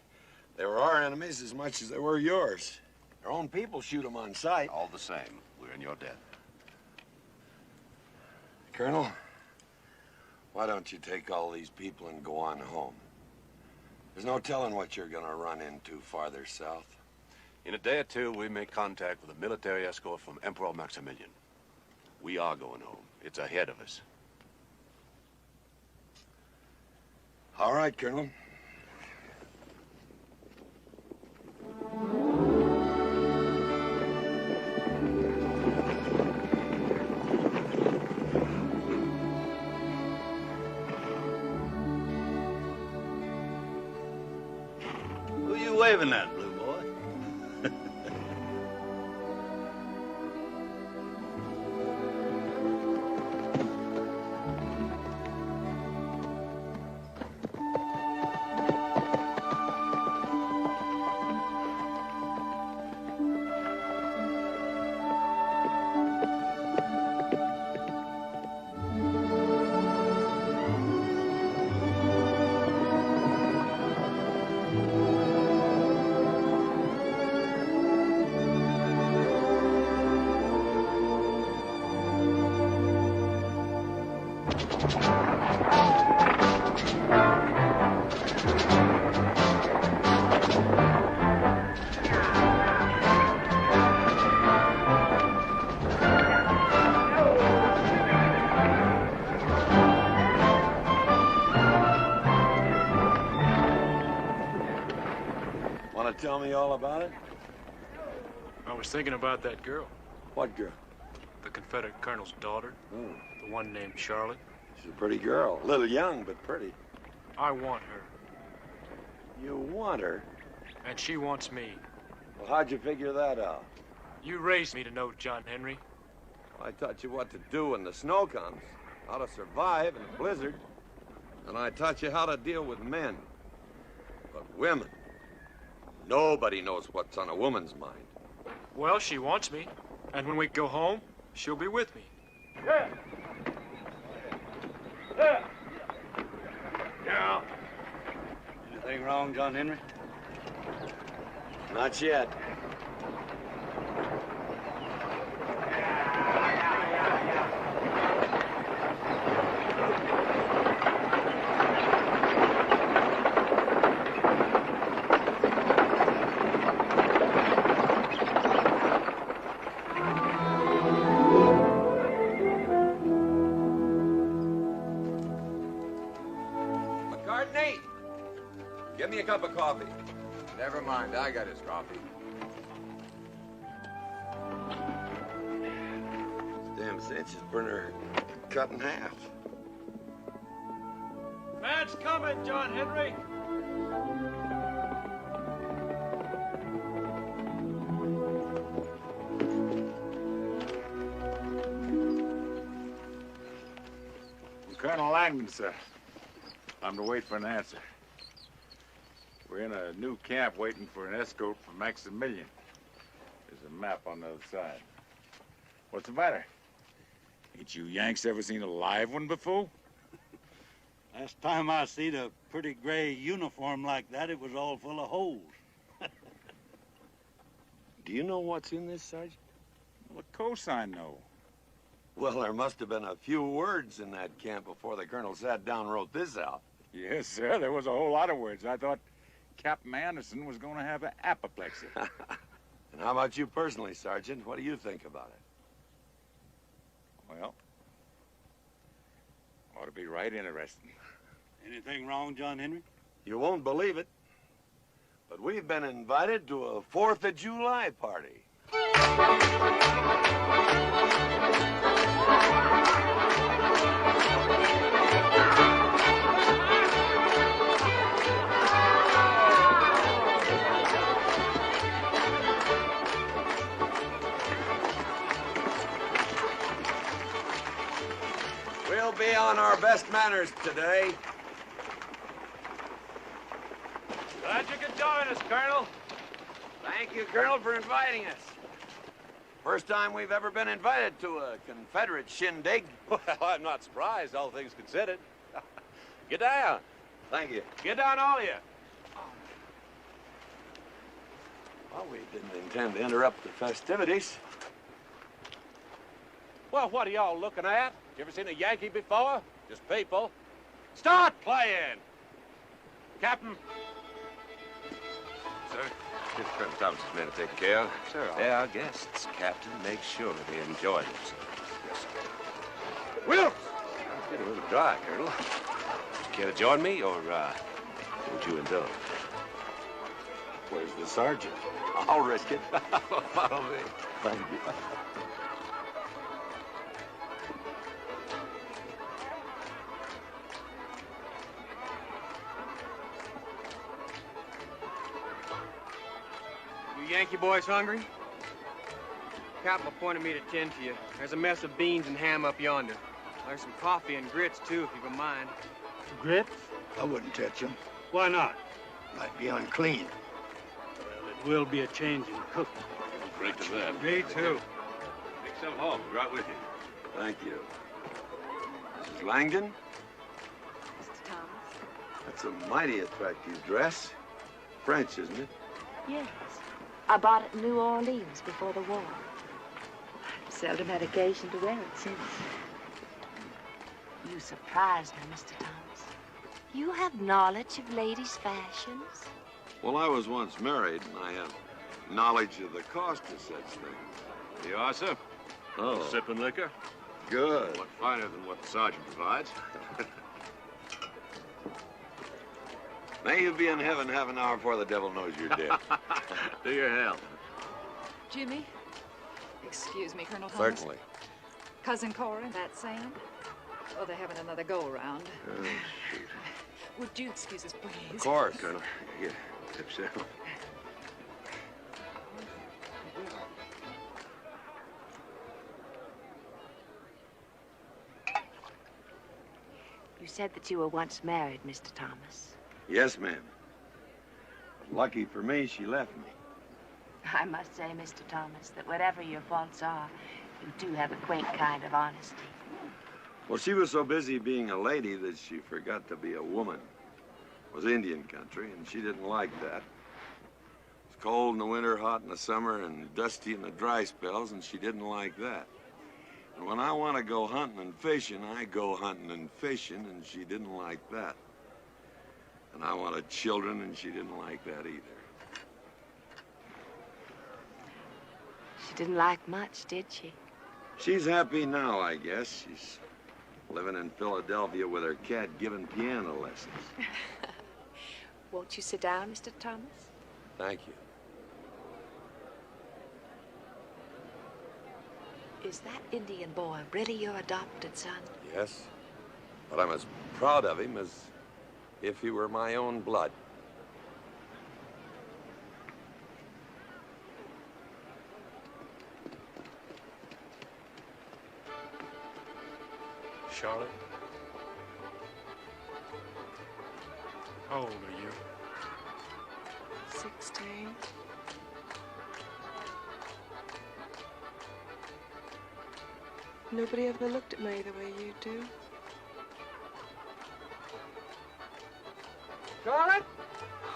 They were our enemies as much as they were yours. Their own people shoot them on sight. All the same, we're in your debt. Colonel, why don't you take all these people and go on home? There's no telling what you're gonna run into farther south. In a day or two, we make contact with a military escort from Emperor Maximilian. We are going home. It's ahead of us. All right, Colonel. Who you waving at, Blue Boy? Want to tell me all about it? was thinking about that girl. What girl? The Confederate colonel's daughter. Oh. The one named Charlotte. She's a pretty girl. A little young, but pretty. I want her. You want her? And she wants me. Well, how'd you figure that out? You raised me to know John Henry. I taught you what to do when the snow comes, how to survive in a blizzard, and I taught you how to deal with men. But women, nobody knows what's on a woman's mind. Well, she wants me. And when we go home, she'll be with me. Yeah. Yeah. Yeah. Anything wrong, John Henry? Not yet. McCartney, give me a cup of coffee. Never mind, I got his coffee. Damn cinch is burner cut in half. Man's coming, John Henry. Colonel Langdon, sir. I'm to wait for an answer. We're in a new camp waiting for an escort from Maximilian. There's a map on the other side. What's the matter? Ain't you Yanks ever seen a live one before? Last time I seen a pretty gray uniform like that, it was all full of holes. Do you know what's in this, Sergeant? Well, of course I know. Well, there must have been a few words in that camp before the colonel sat down and wrote this out. Yes, sir, there was a whole lot of words. I thought Captain Anderson was going to have an apoplexy. And how about you personally, Sergeant? What do you think about it? Well, ought to be right interesting. Anything wrong, John Henry? You won't believe it, but we've been invited to a 4th of July party. We'll be on our best manners today. Glad you could join us, Colonel. Thank you, Colonel, for inviting us. First time we've ever been invited to a Confederate shindig. Well, I'm not surprised, all things considered. Get down. Thank you. Get down, all of you. Well, we didn't intend to interrupt the festivities. Well, what are y'all looking at? You ever seen a Yankee before? Just people. Start playing! Captain. Sir, here's Colonel Thomas's men to take care of. Sir, They're our guests, Captain. Make sure that they enjoy themselves. Yes, sir. Wilkes! I'm getting a little dry, Colonel. Care to join me, or would you indulge? Where's the sergeant? I'll risk it. Follow me. Thank you. You Yankee boys hungry? Captain appointed me to tend to you. There's a mess of beans and ham up yonder. There's some coffee and grits, too, if you don't mind. Grits? I wouldn't touch them. Why not? Might be unclean. Well, it will be a change in cooking. Drink to that. Me too. Take some home. Right with you. Thank you. Mrs. Langdon? Mr. Thomas? That's a mighty attractive dress. French, isn't it? Yes. I bought it in New Orleans before the war. I've seldom had occasion to wear it since. You surprise me, Mr. Thomas. You have knowledge of ladies' fashions? Well, I was once married, and I have knowledge of the cost of such things. Here you are, sir. Oh. Sipping liquor. Good. What finer than what the sergeant provides. May you be in heaven half an hour before the devil knows you're dead. To your health. Jimmy. Excuse me, Colonel Thomas. Certainly. Cousin Cora, that Sam? Oh, they're having another go-around. Oh, shoot. Would you excuse us, please? Of course. Colonel, here, tip so. You said that you were once married, Mr. Thomas. Yes, ma'am. Lucky for me, she left me. I must say, Mr. Thomas, that whatever your faults are, you do have a quaint kind of honesty. Well, she was so busy being a lady that she forgot to be a woman. It was Indian country, and she didn't like that. It was cold in the winter, hot in the summer, and dusty in the dry spells, and she didn't like that. And when I want to go hunting and fishing, I go hunting and fishing, and she didn't like that. And I wanted children, and she didn't like that either. She didn't like much, did she? She's happy now, I guess. She's living in Philadelphia with her cat giving piano lessons. Won't you sit down, Mr. Thomas? Thank you. Is that Indian boy really your adopted son? Yes, but I'm as proud of him as if he were my own blood. Charlotte? How old are you? 16. Nobody ever looked at me the way you do. Charlotte?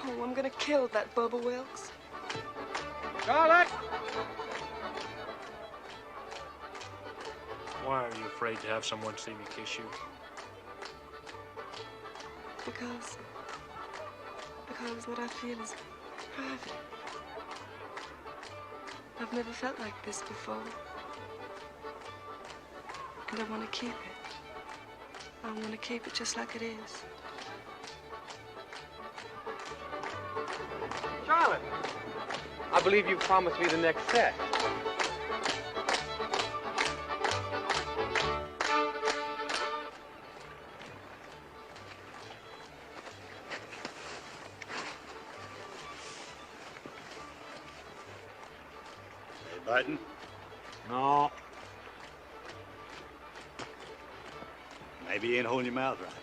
Oh, I'm gonna kill that Bubba Wilkes. Charlotte! Why are you afraid to have someone see me kiss you? Because what I feel is private. I've never felt like this before. And I want to keep it. I want to keep it just like it is. Charlotte! I believe you promised me the next set. Biting? No. Maybe you ain't holding your mouth right.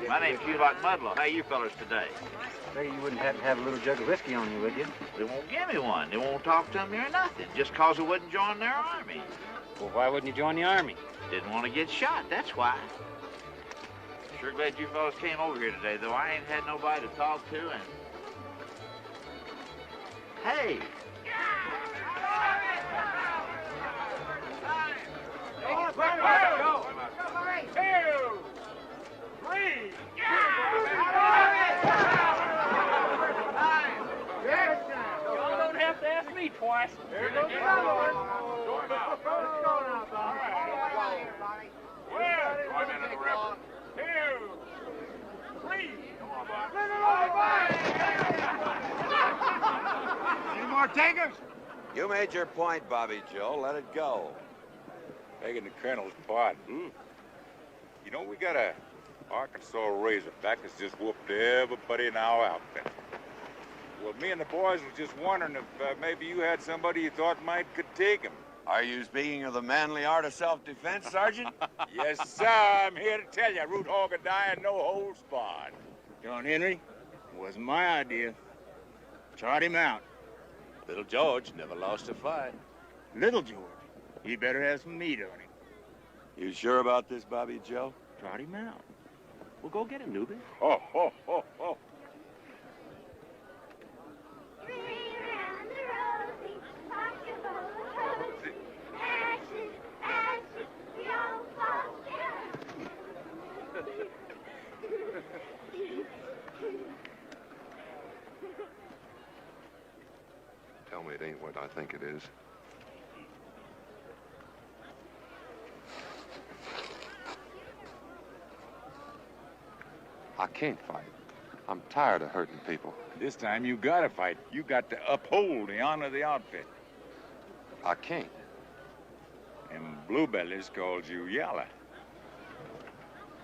My name's Hugh like Mudlow. How you fellas today? Figure you wouldn't happen to have a little jug of whiskey on you, would you? They won't give me one. They won't talk to me or nothing, just 'cause I wouldn't join their army. Well, why wouldn't you join the army? Didn't want to get shot, that's why. Sure glad you fellas came over here today, though I ain't had nobody to talk to, and... Hey! Y'all don't have to ask me twice. Here goes another one. Let's go now, Bob. All right. Well, I'm into the river. 2, 3. Come on, Bob. Any more takers? You made your point, Bobby Joe. Let it go. Taking the colonel's part. You know, we got a Arkansas Razorback that's just whooped everybody in our outfit. Well, me and the boys were just wondering if maybe you had somebody you thought could take him. Are you speaking of the manly art of self-defense, Sergeant? Yes, sir. I'm here to tell you, root hog or die and no holds barred. John Henry, it wasn't my idea. Trot him out. Little George never lost a fight. Little George, he better have some meat on him. You sure about this, Bobby Joe? Trot him out. Well, go get him, newbie. Ho, ho, ho, ho. Tell me it ain't what I think it is. I can't fight. I'm tired of hurting people. This time you gotta fight. You got to uphold the honor of the outfit. I can't. And Bluebellies called you Yalla.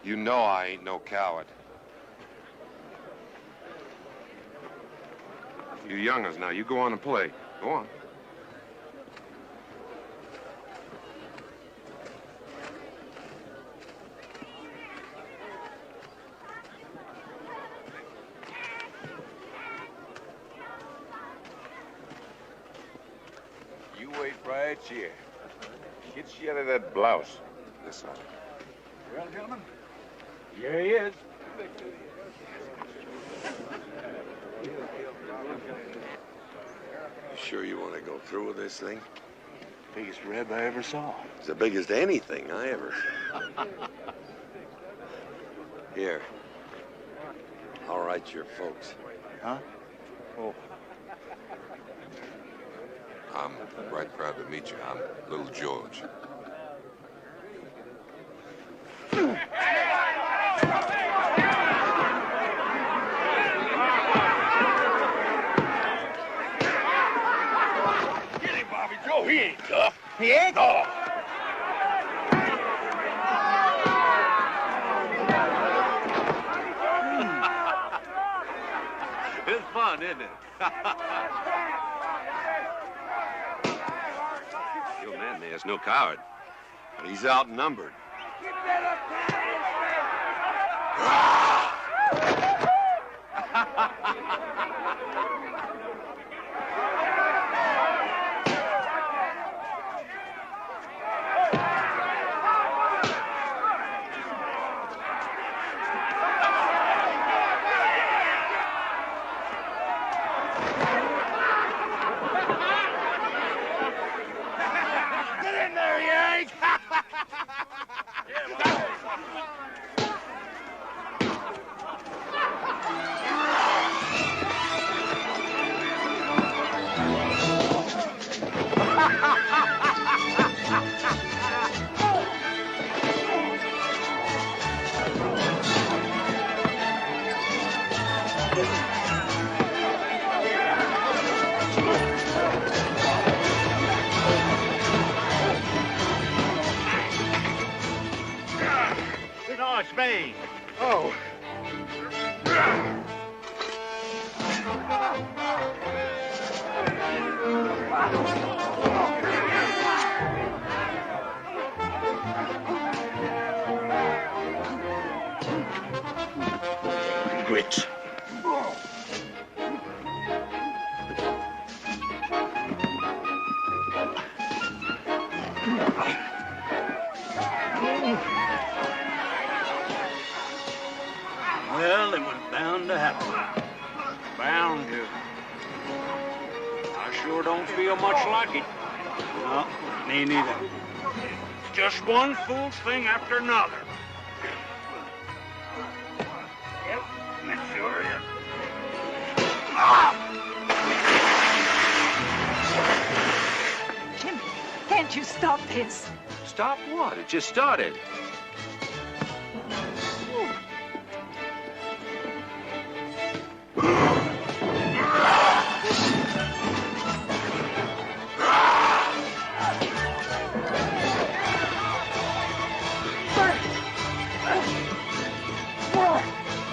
You know I ain't no coward. You youngers now, you go on and play. Go on. You wait right here. Get you out of that blouse. Yes, sir. Well, gentlemen, here he is. You sure you want to go through with this thing? Biggest reb I ever saw. It's the biggest anything I ever saw. Here. I'll write your folks. Huh? Oh. I'm right proud to meet you. I'm Little George. Get him, Bobby Joe. He ain't tough. He ain't? No. It's fun, isn't it? Your man there's no coward. But he's outnumbered. Get in there, Yank! No, it's me. Oh. Grits. Well, it was bound to happen. Bound to. I sure don't feel much like it. No, me neither. It's just one fool thing after another. Yep, that sure is. Jimmy, can't you stop this? Stop what? It just started.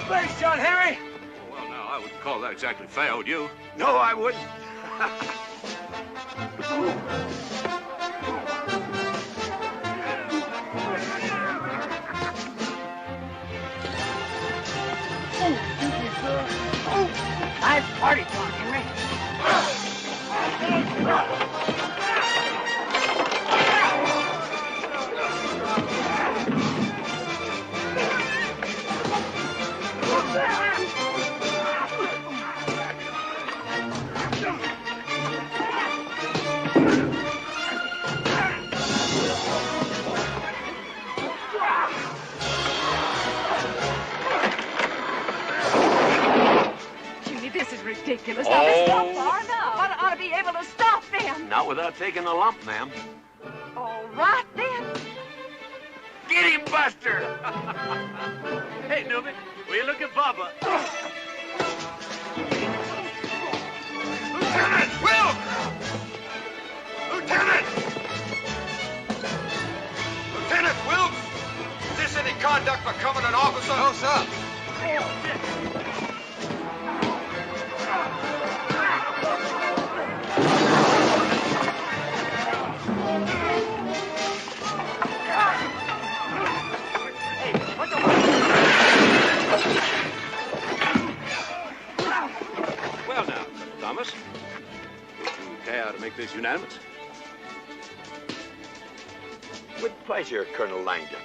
Thanks, John Henry. Well, now, I wouldn't call that exactly fair, would you? No, I wouldn't. Nice party, John Henry. Jimmy, this is ridiculous. Now, this not far enough. I ought to be able to stop them. Not without taking a lump, ma'am. All right, then. Get him, Buster! Hey, Newman, will you look at Bubba? conduct for coming an officer? No, sir. Well now, Thomas, would you care to make this unanimous? With pleasure, Colonel Langdon.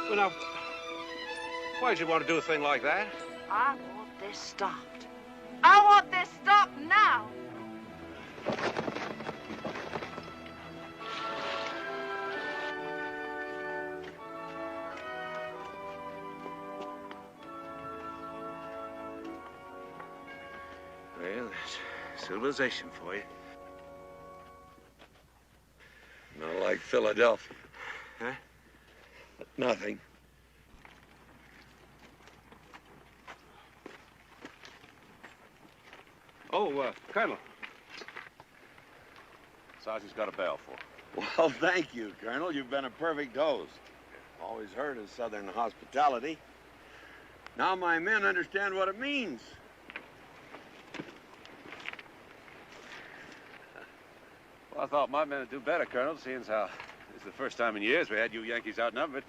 Well, now, why'd you want to do a thing like that? I want this stopped. I want this stopped now. Well, that's civilization for you. Not like Philadelphia. Huh? Nothing. Oh, Colonel. Sergeant's got a bell for. Well, thank you, Colonel. You've been a perfect host. Always heard of Southern hospitality. Now my men understand what it means. Well, I thought my men would do better, Colonel, seeing as how it's the first time in years we had you Yankees outnumbered.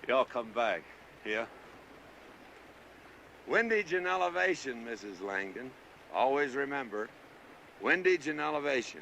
Y'all come back, yeah? Windage and elevation, Mrs. Langdon. Always remember, windage and elevation.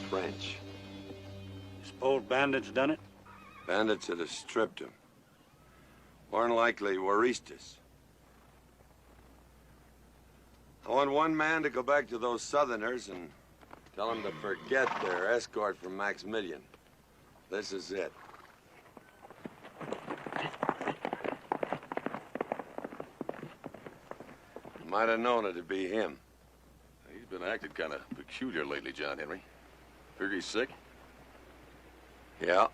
French. Suppose bandits done it? Bandits that have stripped him. More than likely, Waristas. I want one man to go back to those Southerners and tell them to forget their escort from Maximilian. This is it. Might have known it'd be him. He's been acting kind of peculiar lately, John Henry. Figure he's sick? Yeah.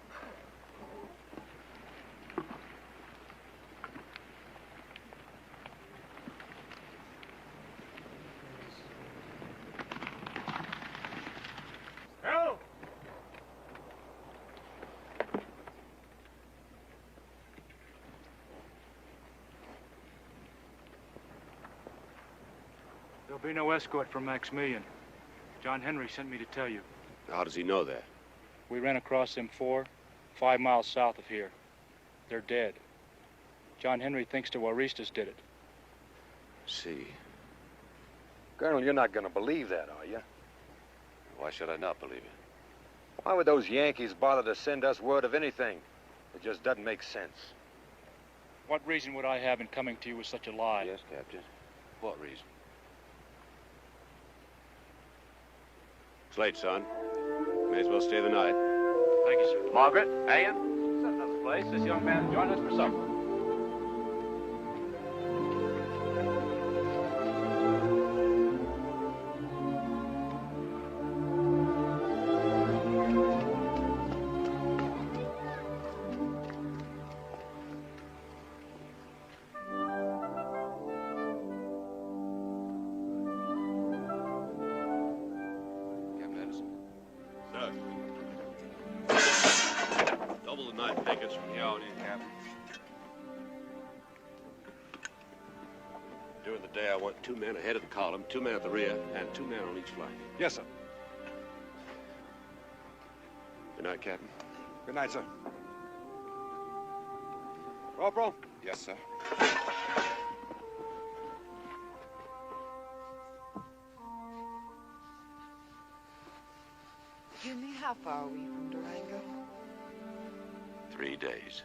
Help! There'll be no escort from Maximilian. John Henry sent me to tell you. How does he know that? We ran across them 5 miles south of here. They're dead. John Henry thinks the Waristas did it. See. Colonel, you're not going to believe that, are you? Why should I not believe it? Why would those Yankees bother to send us word of anything? It just doesn't make sense. What reason would I have in coming to you with such a lie? Yes, Captain. What reason? It's late, son. May as well stay the night. Thank you, sir. Margaret, Ann, set another place. This young man has joined us for supper. got pickets from here on in, Captain. During the day, I want 2 men ahead of the column, 2 men at the rear, and 2 men on each flank. Yes, sir. Good night, Captain. Good night, sir. Corporal? Yes, sir. Jimmy, how far are we from Durango? 3 days.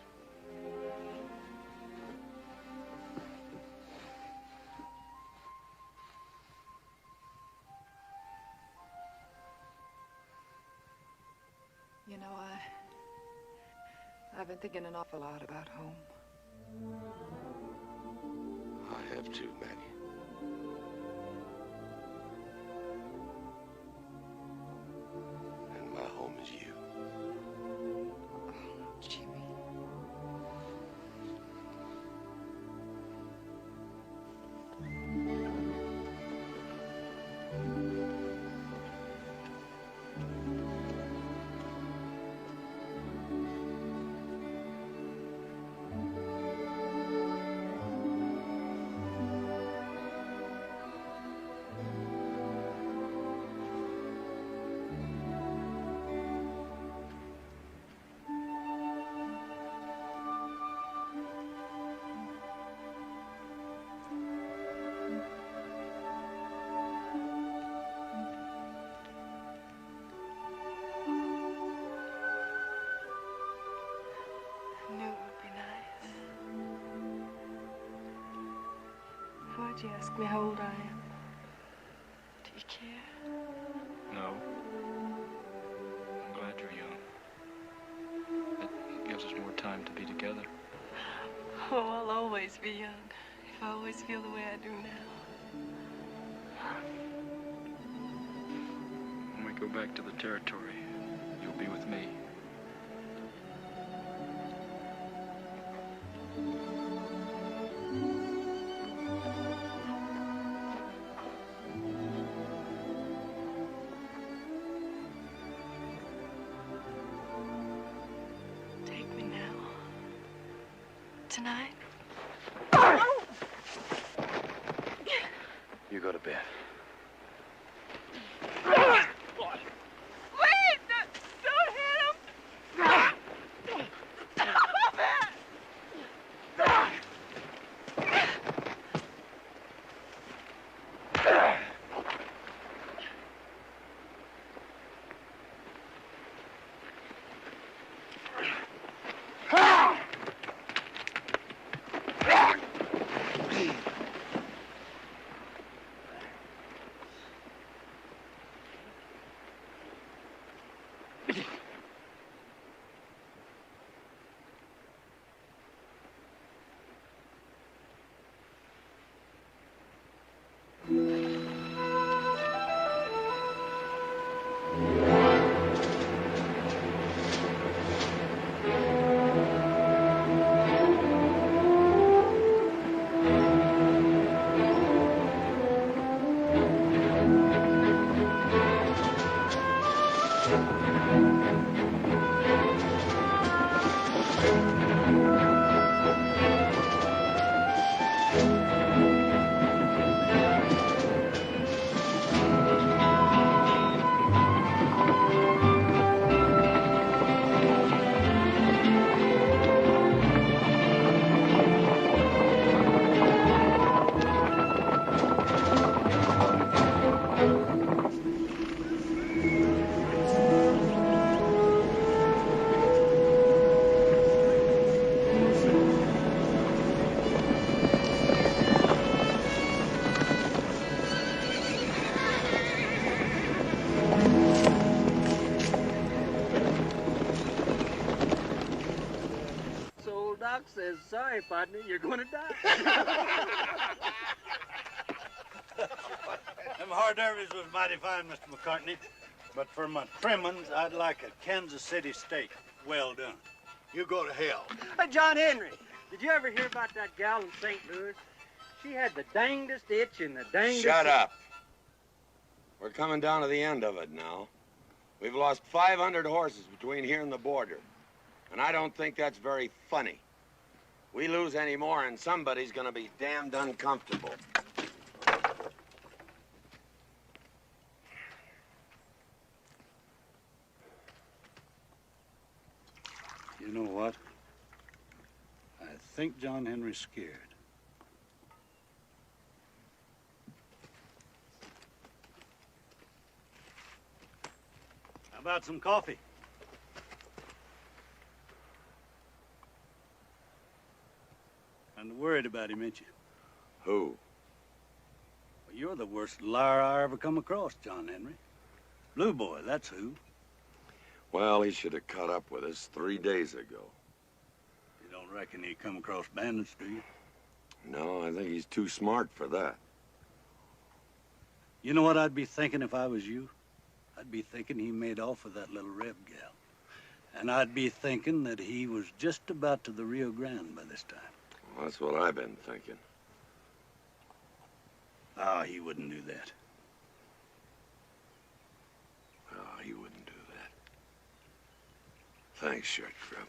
You know, I've been thinking an awful lot about home. I have too, Maggie. And my home is you. Oh, Jimmy. Why'd you ask me how old I am? Do you care? No. I'm glad you're young. It gives us more time to be together. Oh, I'll always be young, if I always feel the way I do now. When we go back to the territory, you'll be with me. Tonight? You go to bed. Please, don't hit him! Stop it! Doc says, sorry, partner, you're going to die. Them hors d'oeuvres was mighty fine, Mr. McCartney. But for my trimmings, I'd like a Kansas City steak. Well done. You go to hell. Hey, John Henry, did you ever hear about that gal in St. Louis? She had the dangdest itch and the dangdest... Shut up. We're coming down to the end of it now. We've lost 500 horses between here and the border. And I don't think that's very funny. We lose any more and somebody's gonna be damned uncomfortable. You know what? I think John Henry's scared. How about some coffee? Kind of worried about him, ain't you? Who? Well, you're the worst liar I ever come across, John Henry. Blue Boy, that's who. Well, he should have caught up with us 3 days ago. You don't reckon he come across bandits, do you? No, I think he's too smart for that. You know what I'd be thinking if I was you? I'd be thinking he made off with that little Reb gal. And I'd be thinking that he was just about to the Rio Grande by this time. Well, that's what I've been thinking. Ah, he wouldn't do that. Oh, he wouldn't do that. Thanks, Shirt Grub.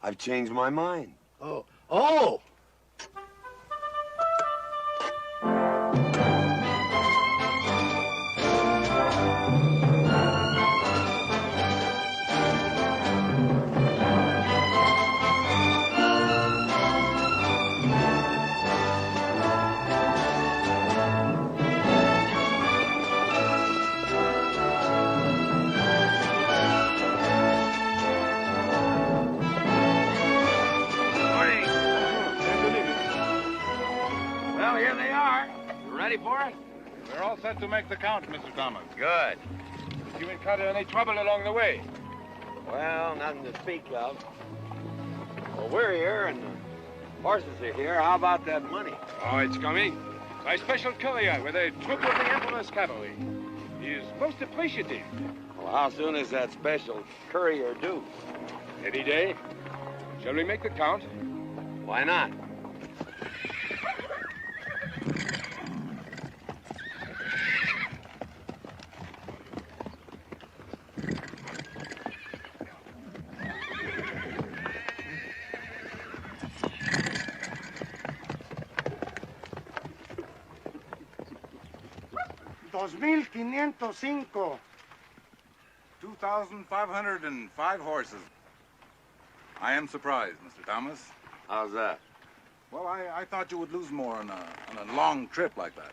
I've changed my mind. Oh. Oh! Well, here they are. You ready for it? We're all set to make the count, Mr. Thomas. Good. Did you encounter any trouble along the way? Well, nothing to speak of. Well, we're here and the horses are here. How about that money? Oh, it's coming. By special courier with a troop of the Emperor's cavalry. He is most appreciative. Well, how soon is that special courier due? Any day. Shall we make the count? Why not? $2,505. 2,505 horses. I am surprised, Mr. Thomas. How's that? Well, I thought you would lose more on a long trip like that.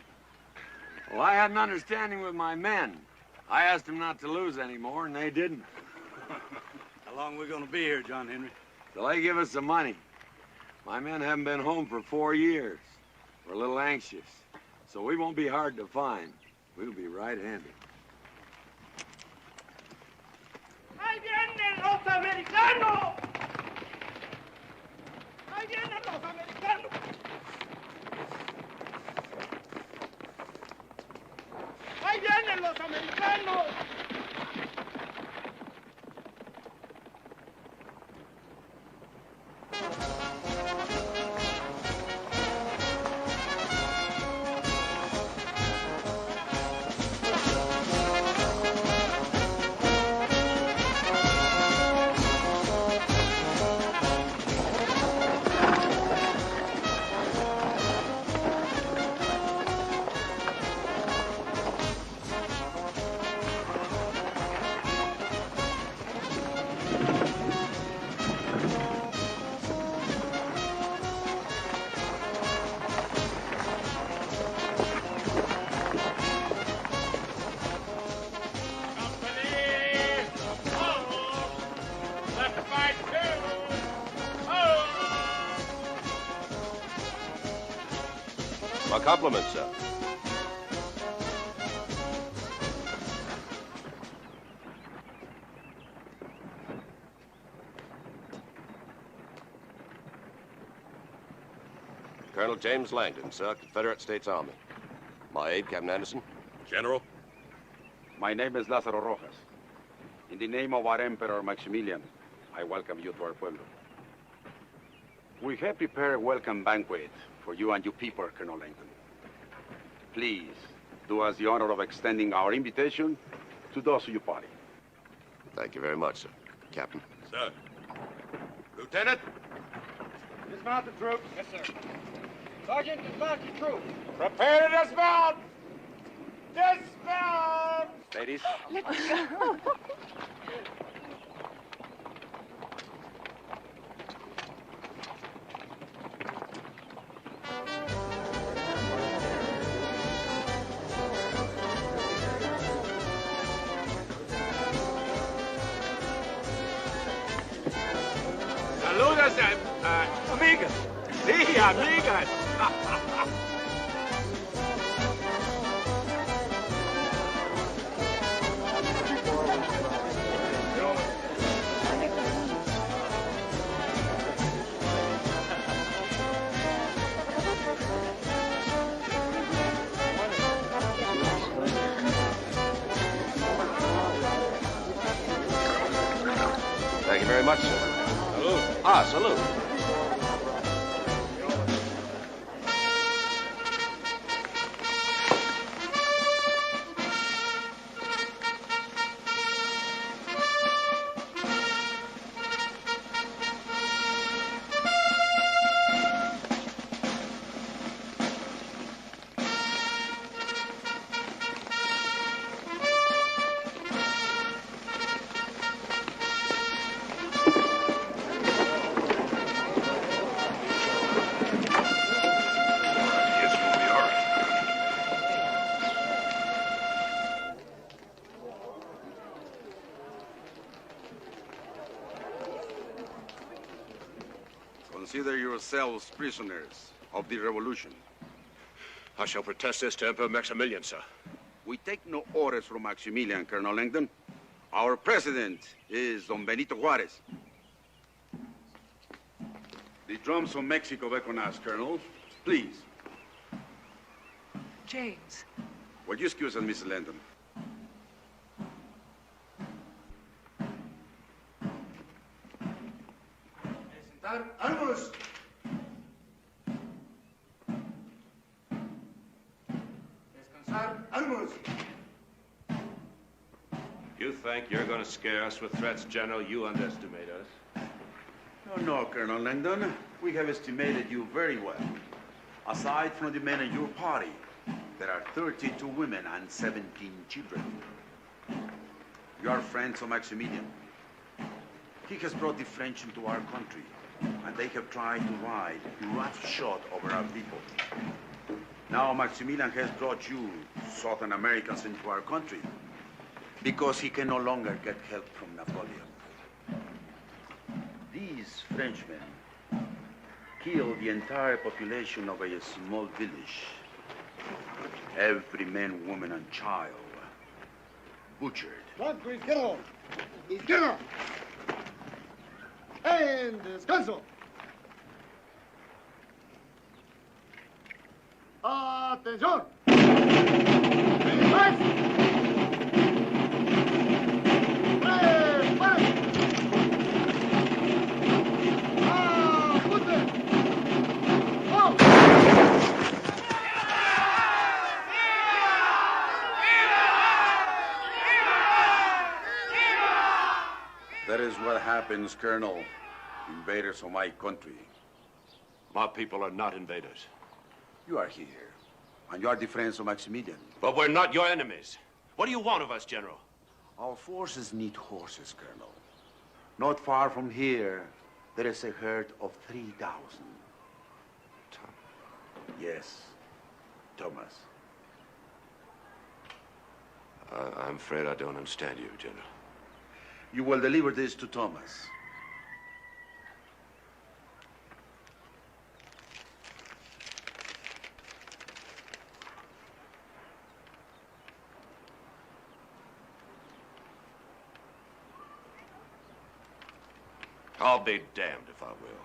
Well, I had an understanding with my men. I asked them not to lose any more, and they didn't. How long are we gonna be here, John Henry? Till they give us the money. My men haven't been home for 4 years. We're a little anxious, so we won't be hard to find. We'll be right-handed. ¡Ahí vienen los americanos! ¡Ahí vienen los americanos! ¡Ahí vienen los americanos! My compliments, sir. Colonel James Langdon, sir, Confederate States Army. My aide, Captain Anderson. General? My name is Lázaro Rojas. In the name of our Emperor Maximilian, I welcome you to our pueblo. We have prepared a welcome banquet for you and your people, Colonel Langdon. Please, do us the honor of extending our invitation to those of your party. Thank you very much, sir. Captain. Sir. Lieutenant? Dismount the troops. Yes, sir. Sergeant, dismount your troops. Prepare to dismount! Dismount! Ladies. Let's go. Saludos, amigas. Sí, amigas. Thank you very much, sir. Salute. Salute. Consider yourselves prisoners of the revolution. I shall protest this to Emperor Maximilian, sir. We take no orders from Maximilian, Colonel Langdon. Our president is Don Benito Juarez. The drums from Mexico beckon us, Colonel. Please. James. Will you excuse us, Miss Langdon? Armos! Descansar. Armos! You think you're going to scare us with threats, General? You underestimate us. No, Colonel Langdon. We have estimated you very well. Aside from the men in your party, there are 32 women and 17 children. You are friends of Maximilian. He has brought the French into our country, and they have tried to ride roughshod over our people. Now Maximilian has brought you, Southern Americans, into our country because he can no longer get help from Napoleon. These Frenchmen killed the entire population of a small village. Every man, woman, and child butchered. Blanco, izquierdo! Izquierdo! En descanso. Atención. Más. That is what happens, Colonel. Invaders of my country. My people are not invaders. You are here, and you are the friends of Maximilian. But we're not your enemies. What do you want of us, General? Our forces need horses, Colonel. Not far from here, there is a herd of 3,000. Yes, Thomas. I'm afraid I don't understand you, General. You will deliver this to Thomas. I'll be damned if I will.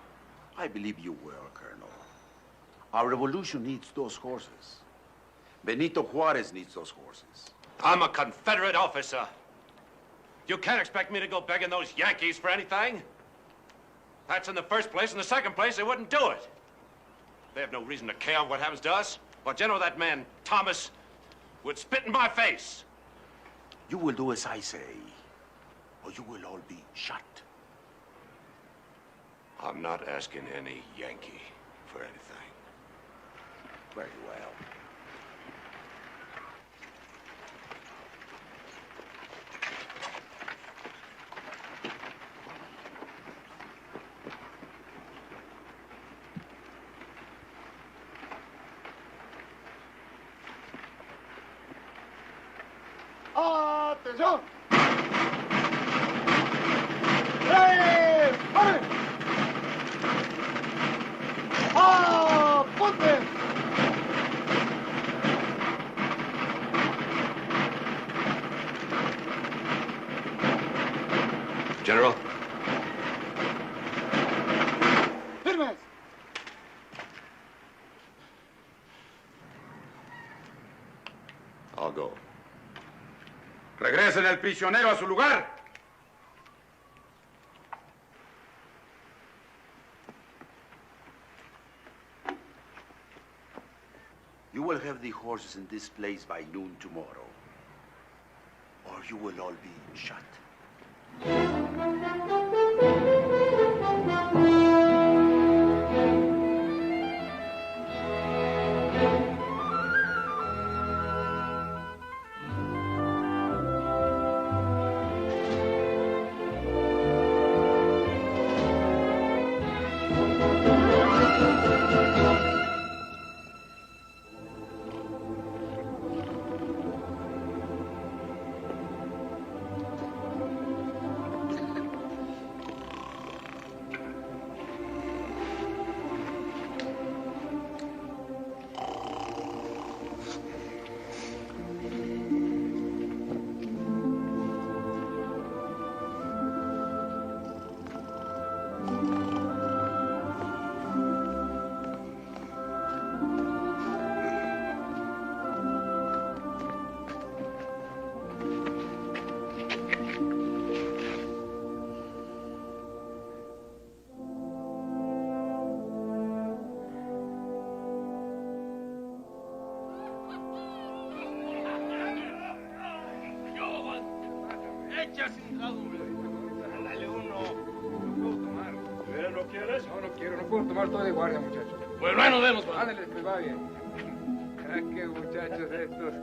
I believe you will, Colonel. Our revolution needs those horses. Benito Juarez needs those horses. I'm a Confederate officer. You can't expect me to go begging those Yankees for anything. That's in the first place. In the second place, they wouldn't do it. They have no reason to care what happens to us. But you know that man, Thomas, would spit in my face. You will do as I say, or you will all be shot. I'm not asking any Yankee for anything. Very well. ¡Atención! ¡Eh! ¡Paren! ¡Apunten! General? ¡Firmes! I'll go. Regresen el prisionero a su lugar. You will have the horses in this place by noon tomorrow, or you will all be shot. Dale uno. No puedo tomar. ¿Pero no quieres? No, no quiero. No puedo tomar todo de guardia, muchachos. Bueno, ahí nos vemos, man. Ándale, pues va bien. Ah, qué muchachos estos.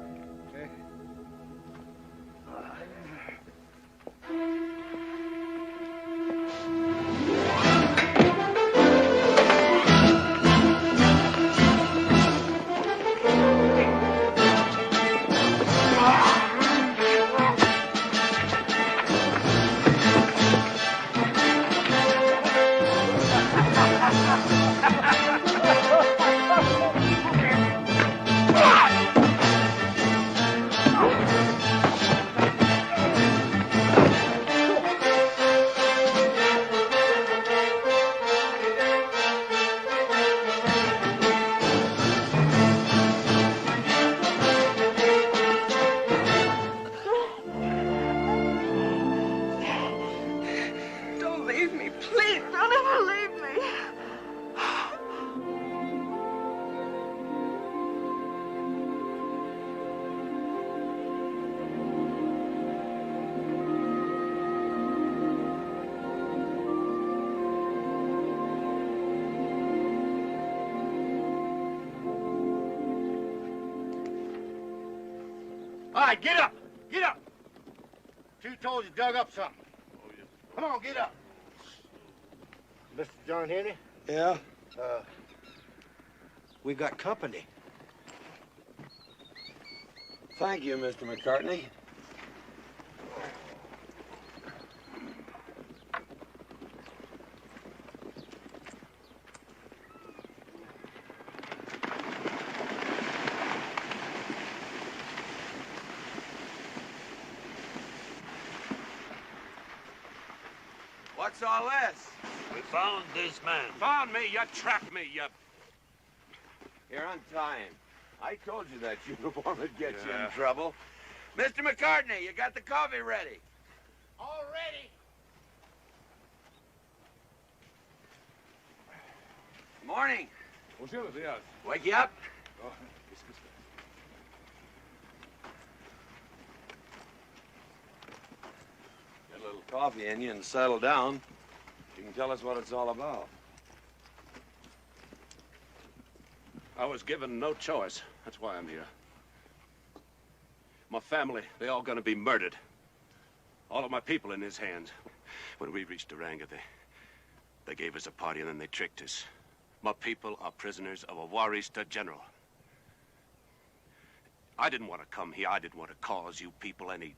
Don't leave me, please. Don't ever leave me. All right, get up. Get up. Two told you dug up something. Come on, get up. Mr. John Henry? Yeah? We got company. Thank you, Mr. McCartney. What's all this? We found this man. Found me, you trapped me, you... You're untie him. I told you that uniform would get you in trouble. Mr. McCartney, you got the coffee ready? All ready. Morning. Buenos dias. Wake you up? Oh, Get a little coffee in you and settle down. You can tell us what it's all about. I was given no choice. That's why I'm here. My family, they all gonna be murdered. All of my people in his hands. When we reached Duranga, they gave us a party and then they tricked us. My people are prisoners of a Warista general. I didn't want to come here. I didn't want to cause you people any...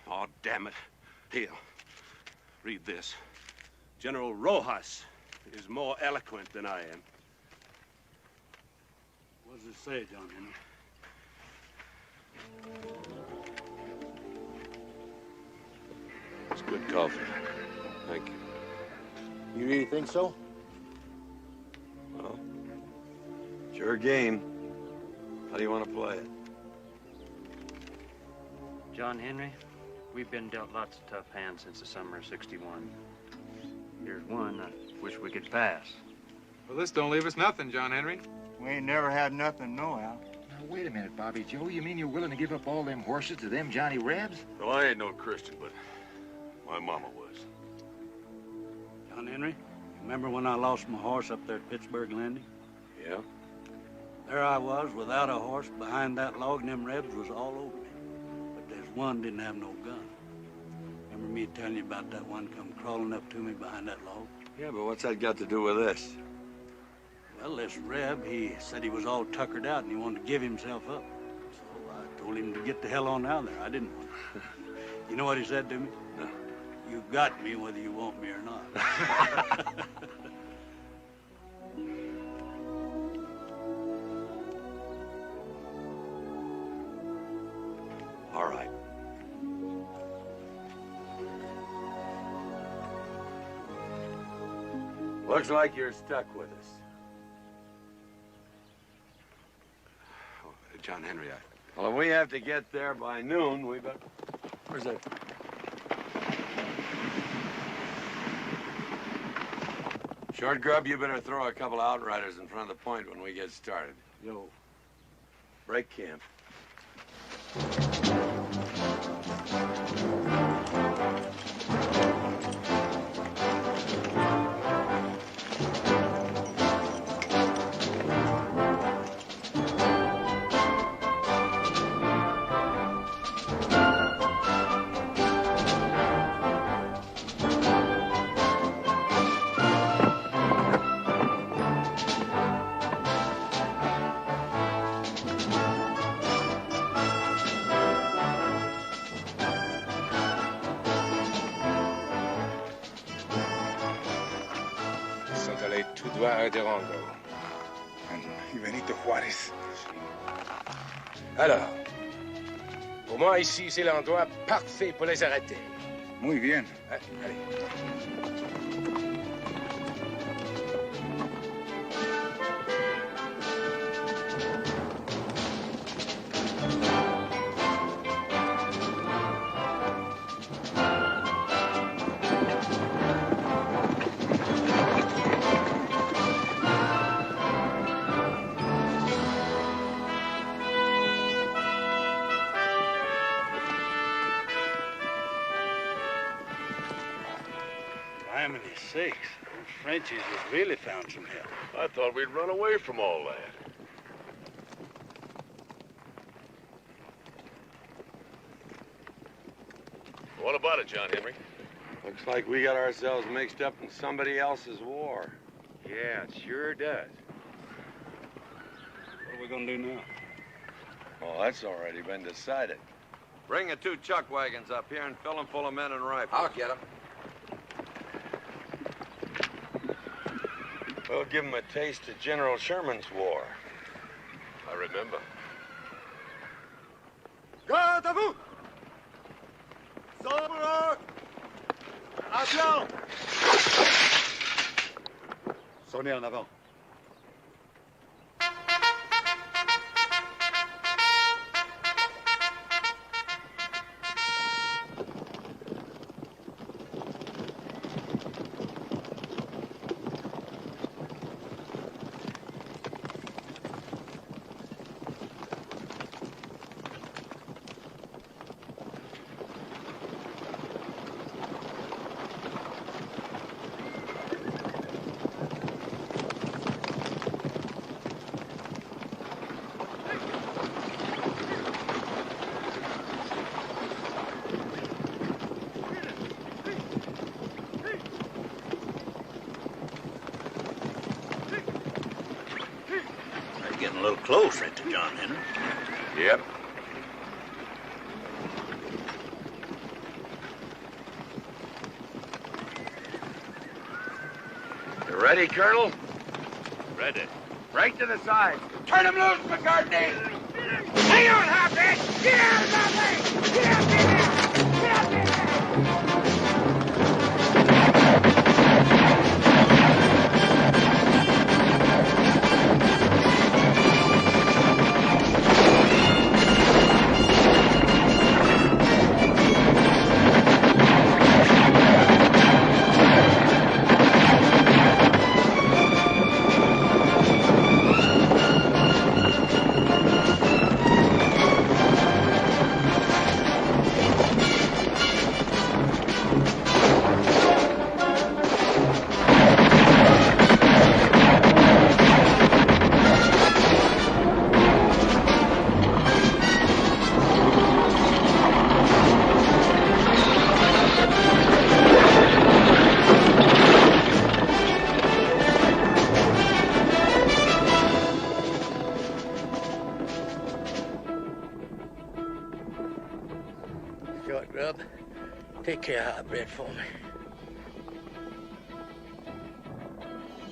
Oh, damn it. Here, read this. General Rojas is more eloquent than I am. What does it say, John Henry? It's good coffee. Thank you. You really think so? Well, sure game. How do you want to play it? John Henry, we've been dealt lots of tough hands since the summer of '61. Here's one I wish we could pass. Well, this don't leave us nothing, John Henry. We ain't never had nothing, no, Al. Now, wait a minute, Bobby Joe. You mean you're willing to give up all them horses to them Johnny Rebs? Well, I ain't no Christian, but my mama was. John Henry, remember when I lost my horse up there at Pittsburgh Landing? Yeah? There I was without a horse behind that log, and them Rebs was all over me. But there's one didn't have no gun. Remember me telling you about that one come crawling up to me behind that log? Yeah, but what's that got to do with this? Well, this Reb, he said he was all tuckered out and he wanted to give himself up. So I told him to get the hell on out of there. I didn't want to. You know what he said to me? No. You got me whether you want me or not. All right. Looks like you're stuck with us. John Henry, Well, if we have to get there by noon, we better... Where's that? Short Grub, you better throw a couple of outriders in front of the point when we get started. Yo. Break camp. Y Benito Juárez. Alors, pour moi, ici, c'est l'endroit parfait pour les arrêter. Muy bien. Allez. Sakes, those Frenchies have really found some help. I thought we'd run away from all that. What about it, John Henry? Looks like we got ourselves mixed up in somebody else's war. Yeah, it sure does. What are we gonna do now? Oh, that's already been decided. Bring the 2 chuck wagons up here and fill them full of men and rifles. I'll get them. We'll give them a taste of General Sherman's war. I remember. Garde à vous! Sobre! Action! Sonnez en avant. little close, ain't they, John Henry? Yep. You ready, Colonel? Ready. Break to the side. Turn him loose, McCartney! Hang on, Hoppy! Get out of my way! Get out there! Get out there! Short grub, take care of our bread for me.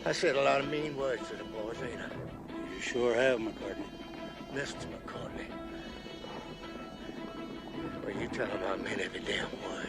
I said a lot of mean words to the boys, ain't I? You sure have, McCartney. Mr. McCartney. Well, you tell them I meant every damn word.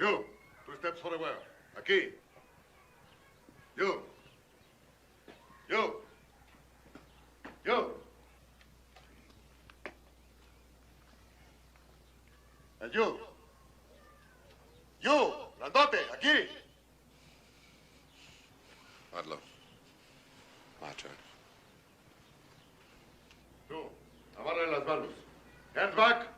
You, 2 steps forward. Aquí. You. You. You. And you. You, grandote, aquí. Odlo. My turn. Tú, amarren las manos. Hands back.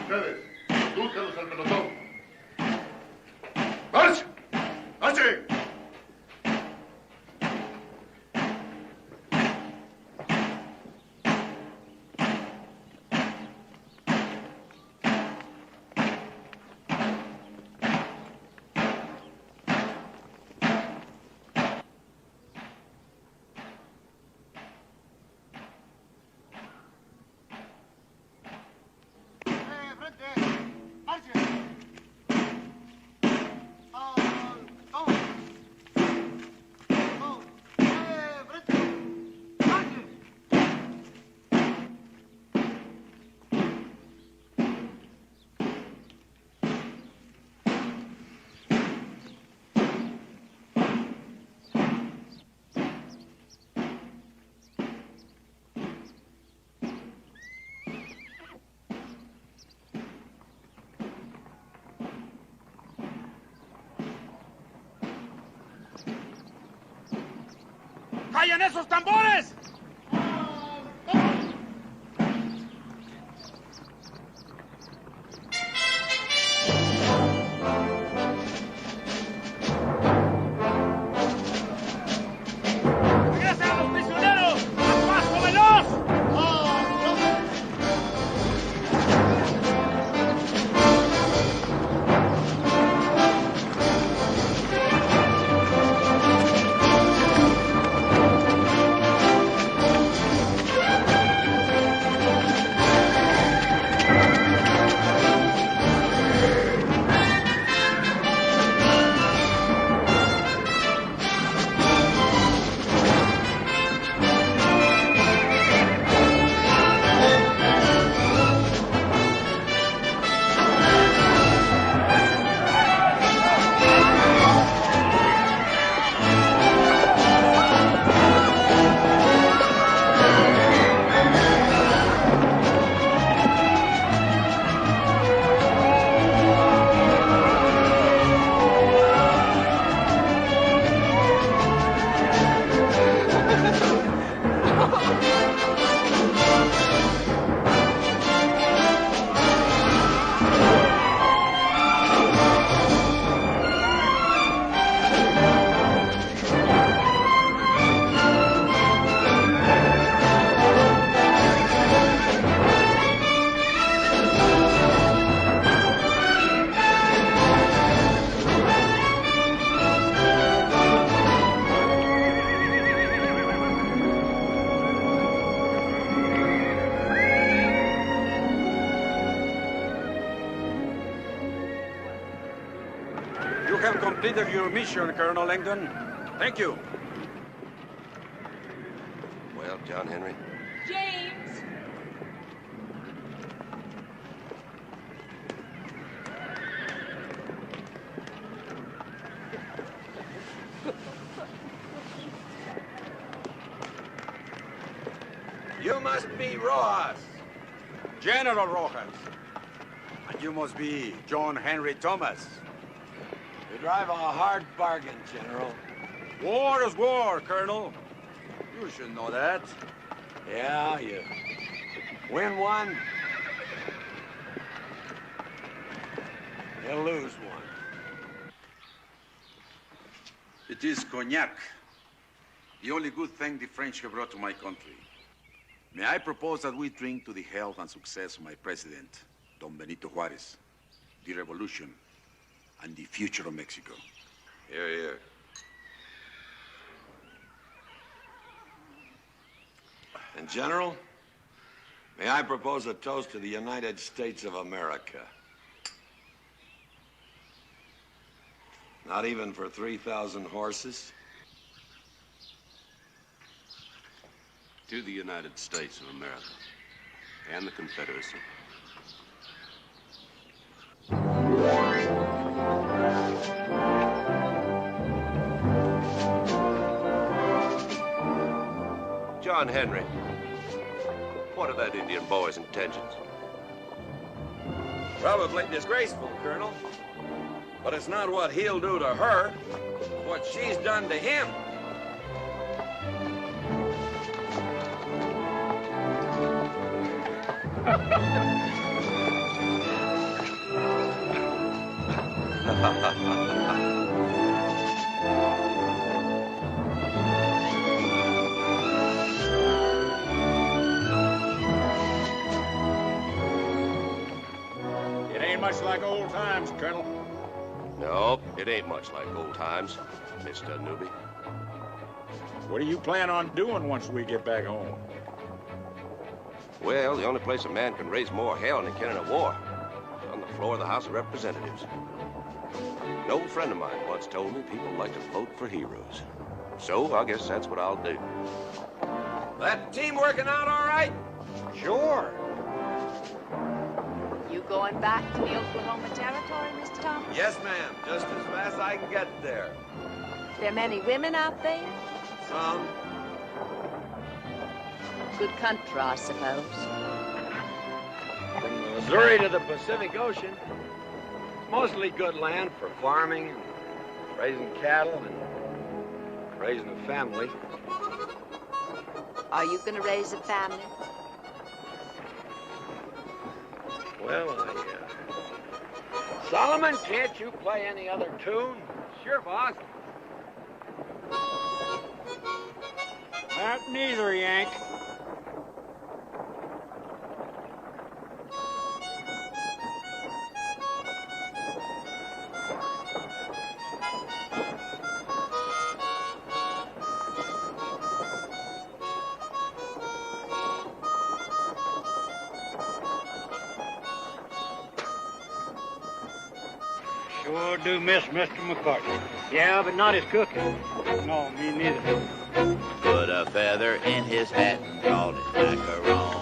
Ustedes, indúlcalos al pelotón. ¡Marche! ¡Marche! ¡Suenen esos tambores! ¡Regresen a los prisioneros! ¡Al paso veloz! You have completed your mission, Colonel Langdon. Thank you. Well, John Henry, James! You must be Rojas. General Rojas. And you must be John Henry Thomas. You drive a hard bargain, General. War is war, Colonel. You should know that. Yeah, you win one, you lose one. It is cognac, the only good thing the French have brought to my country. May I propose that we drink to the health and success of my president, Don Benito Juarez, the revolution, and the future of Mexico. Here, here. And General, may I propose a toast to the United States of America? Not even for 3,000 horses? To the United States of America and the Confederacy. John Henry, what are that Indian boy's intentions? Probably disgraceful, Colonel. But it's not what he'll do to her, it's what she's done to him. It ain't much like old times, Colonel. No, it ain't much like old times, Mr. Newbie. What do you plan on doing once we get back home? Well, the only place a man can raise more hell than he can in a war is on the floor of the House of Representatives. An old friend of mine once told me people like to vote for heroes. So I guess that's what I'll do. That team working out all right? Sure. You going back to the Oklahoma Territory, Mr. Thomas? Yes, ma'am. Just as fast as I can get there. There many women out there? Some. Good country, I suppose. From the Missouri to the Pacific Ocean. Mostly good land for farming, and raising cattle, and raising a family. Are you going to raise a family? Well, Solomon, can't you play any other tune? Sure, boss. That neither, Yank. Sure do miss Mr. McCartney. Yeah, but not his cooking. No, me neither. Put a feather in his hat and called it macaron.